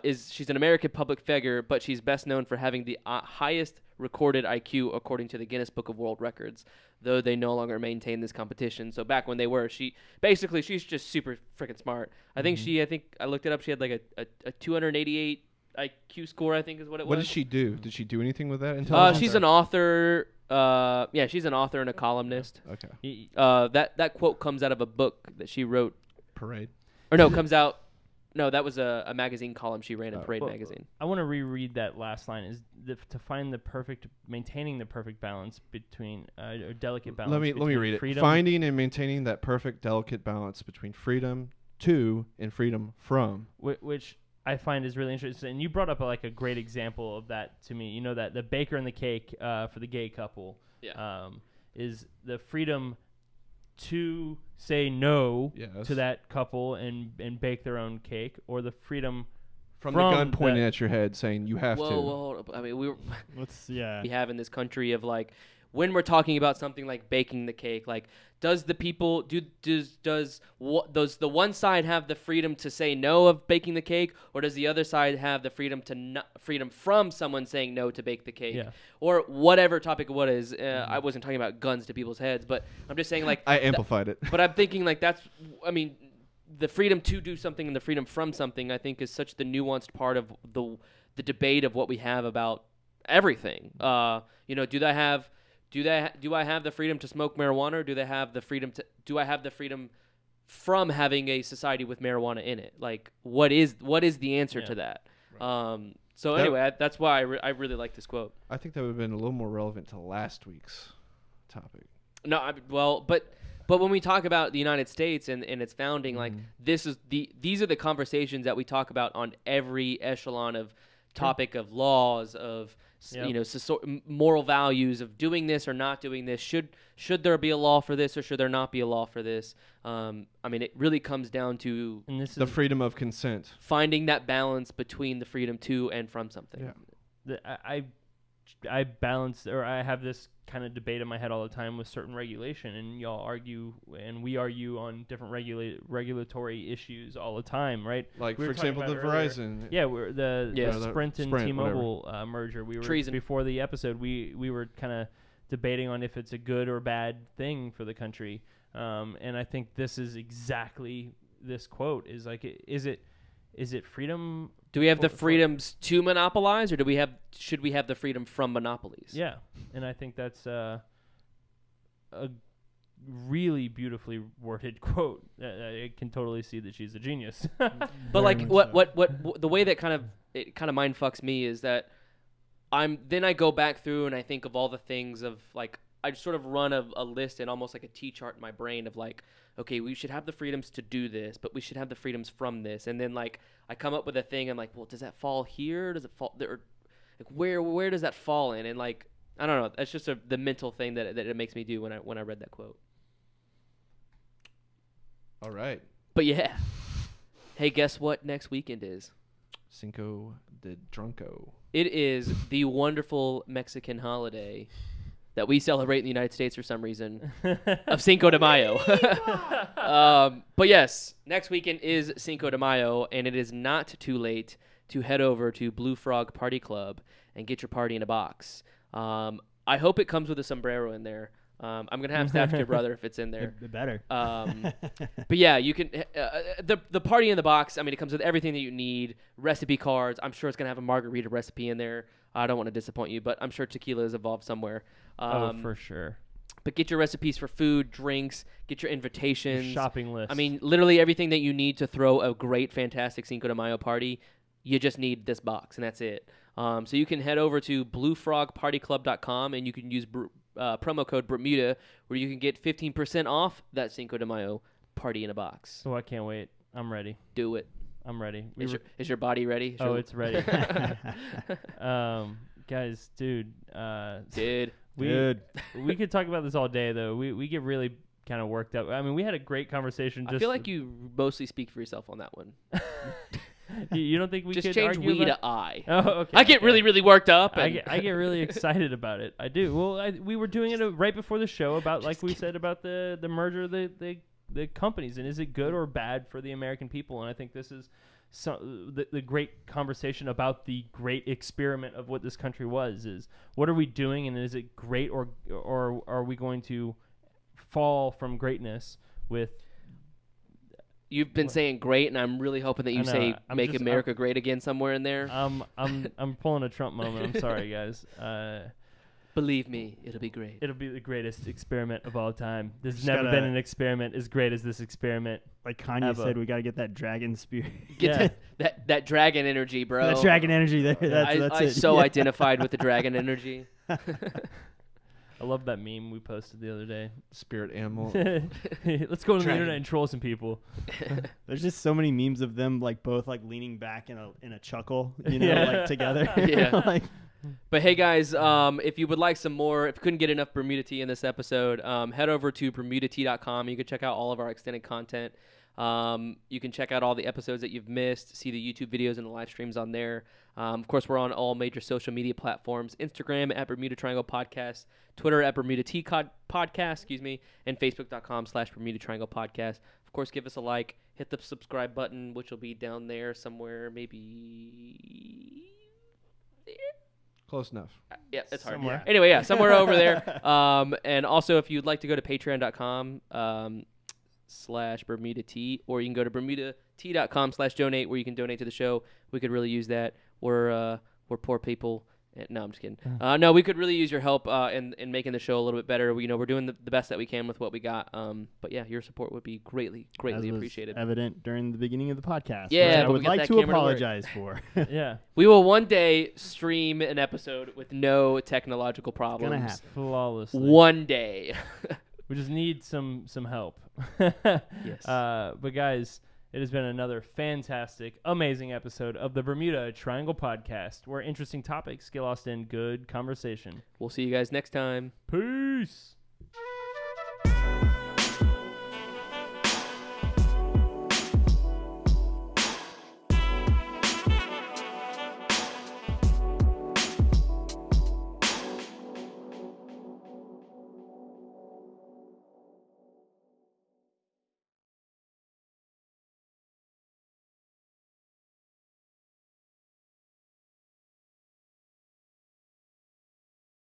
she's an American public figure, but she's best known for having the highest recorded IQ according to the Guinness Book of World Records, though they no longer maintain this competition. So back when they were, she's just super freaking smart. I think I looked it up. She had like a 288 IQ score, I think is what it was. What did she do? Did she do anything with that intelligence? She's an author. She's an author and a columnist. Okay. That quote comes out of a book that she wrote. Parade. Or no, comes out. No, that was a magazine column she ran in Parade magazine. I want to reread that last line. Is to find maintaining the perfect balance between or delicate balance. Let me read it. Finding and maintaining that perfect delicate balance between freedom to and freedom from. Which I find is really interesting. And you brought up a great example of that to me. You know that the baker and the cake for the gay couple is the freedom to say no to that couple and bake their own cake, or the freedom from the gun pointing at your head saying you have to. Well, I mean, we have in this country of like, when we're talking about something like baking the cake, like does the one side have the freedom to say no of baking the cake, or does the other side have the freedom from someone saying no to bake the cake, or whatever topic what is? I wasn't talking about guns to people's heads, but I'm just saying like I amplified it. But I'm thinking like the freedom to do something and the freedom from something, I think, is such the nuanced part of the debate of what we have about everything. Do I have the freedom to smoke marijuana, or do I have the freedom from having a society with marijuana in it? Like, what is the answer to that? Right. So That- anyway, that's why I really like this quote. I think that would have been a little more relevant to last week's topic. No, but when we talk about the United States and its founding, like these are the conversations that we talk about on every echelon of topic of laws of moral values of doing this or not doing this. Should there be a law for this or should there not be a law for this? I mean, it really comes down to The freedom of consent. finding that balance between the freedom to and from something. Yeah. I balance, or I have this kind of debate in my head all the time with certain regulation, and y'all argue and we argue on different regulatory issues all the time, right? Like, We for were talking example, the about earlier. Verizon. Yeah, we're the Yeah. Sprint and Sprint, T-Mobile merger. We were Treason. before the episode. We were kind of debating on if it's a good or bad thing for the country, and I think this is exactly this quote is like, is it freedom? Do we have the For- freedoms to monopolize, or should we have the freedom from monopolies? Yeah, and I think that's a really beautifully worded quote. I can totally see that she's a genius. But like what the way that kind of mind fucks me is that I go back through and I think of all the things of like I just sort of run a list and almost like a T chart in my brain of like, okay, we should have the freedoms to do this, but we should have the freedoms from this. And then like I come up with a thing. I'm like, well, does that fall here? Does it fall there? Like where does that fall in? And like I don't know. That's just the mental thing that it makes me do when I read that quote. All right. But yeah. Hey, guess what next weekend is? Cinco de Drunko. It is the wonderful Mexican holiday that we celebrate in the United States for some reason of Cinco de Mayo. But yes, next weekend is Cinco de Mayo, and it is not too late to head over to Blue Frog Party Club and get your party in a box. I hope it comes with a sombrero in there. I'm going to have to ask your brother if it's in there. It better. But yeah, you can the party in the box. I mean, it comes with everything that you need. Recipe cards. I'm sure it's gonna have a margarita recipe in there. I don't want to disappoint you, but I'm sure tequila is involved somewhere. For sure. But get your recipes for food, drinks. Get your invitations. Your shopping list. I mean, literally everything that you need to throw a great, fantastic Cinco de Mayo party. You just need this box, and that's it. So you can head over to bluefrogpartyclub.com, and you can use promo code Bermuda, where you can get 15% off that Cinco de Mayo party in a box. Oh, I can't wait. I'm ready. Do it. I'm ready. Is your body ready? It's ready. Guys, dude. We could talk about this all day, though. We get really kind of worked up. I mean, we had a great conversation. I feel like you mostly speak for yourself on that one. You don't think we just could change argue we about? to I. Oh, okay. I get really, really worked up. I And get really excited about it. I do. Well, we were doing it right before the show about, like we said, about the merger of the companies, and is it good or bad for the American people? And I think this is the great conversation about the great experiment of what this country was. Is what are we doing, and is it great or are we going to fall from greatness with? You've been saying great, and I'm really hoping that you say "Make America Great Again" somewhere in there. I'm pulling a Trump moment. I'm sorry, guys. Believe me, it'll be great. It'll be the greatest experiment of all time. There's never been an experiment as great as this experiment. Like Kanye said, we got to get that dragon spirit. Get that dragon energy, bro. That dragon energy there. That's I it. so identified with the dragon energy. I love that meme we posted the other day. Spirit animal. Let's go on the internet and troll some people. There's just so many memes of them like both like leaning back in a chuckle, like together. Yeah. But hey guys, if you would like some more, if you couldn't get enough Bermuda tea in this episode, head over to bermudatea.com. You can check out all of our extended content. You can check out all the episodes that you've missed, see the YouTube videos and the live streams on there. Of course, we're on all major social media platforms: Instagram at Bermuda Triangle Podcast, Twitter at Bermuda Tea Podcast, and Facebook.com/Bermuda Triangle Podcast. Of course, give us a like, hit the subscribe button, which will be down there somewhere, maybe there. Close enough. Yeah, it's hard. Somewhere. Anyway, yeah, somewhere over there. And also, if you'd like to go to patreon.com /Bermuda Tea, or you can go to bermudatea.com/donate, where you can donate to the show. We could really use that. We're poor people, No, I'm just kidding. No, we could really use your help in making the show a little bit better. We're doing the best that we can with what we got. But yeah, your support would be greatly As was appreciated. evident during the beginning of the podcast. Yeah, which I but we would got like that to camera to work. apologize for. Yeah. We will one day stream an episode with no technological problems. Gonna happen. Flawlessly. One day. We just need some help. Yes. But guys, it has been another fantastic, amazing episode of the Bermuda Triangle Podcast, where interesting topics get lost in good conversation. We'll see you guys next time. Peace.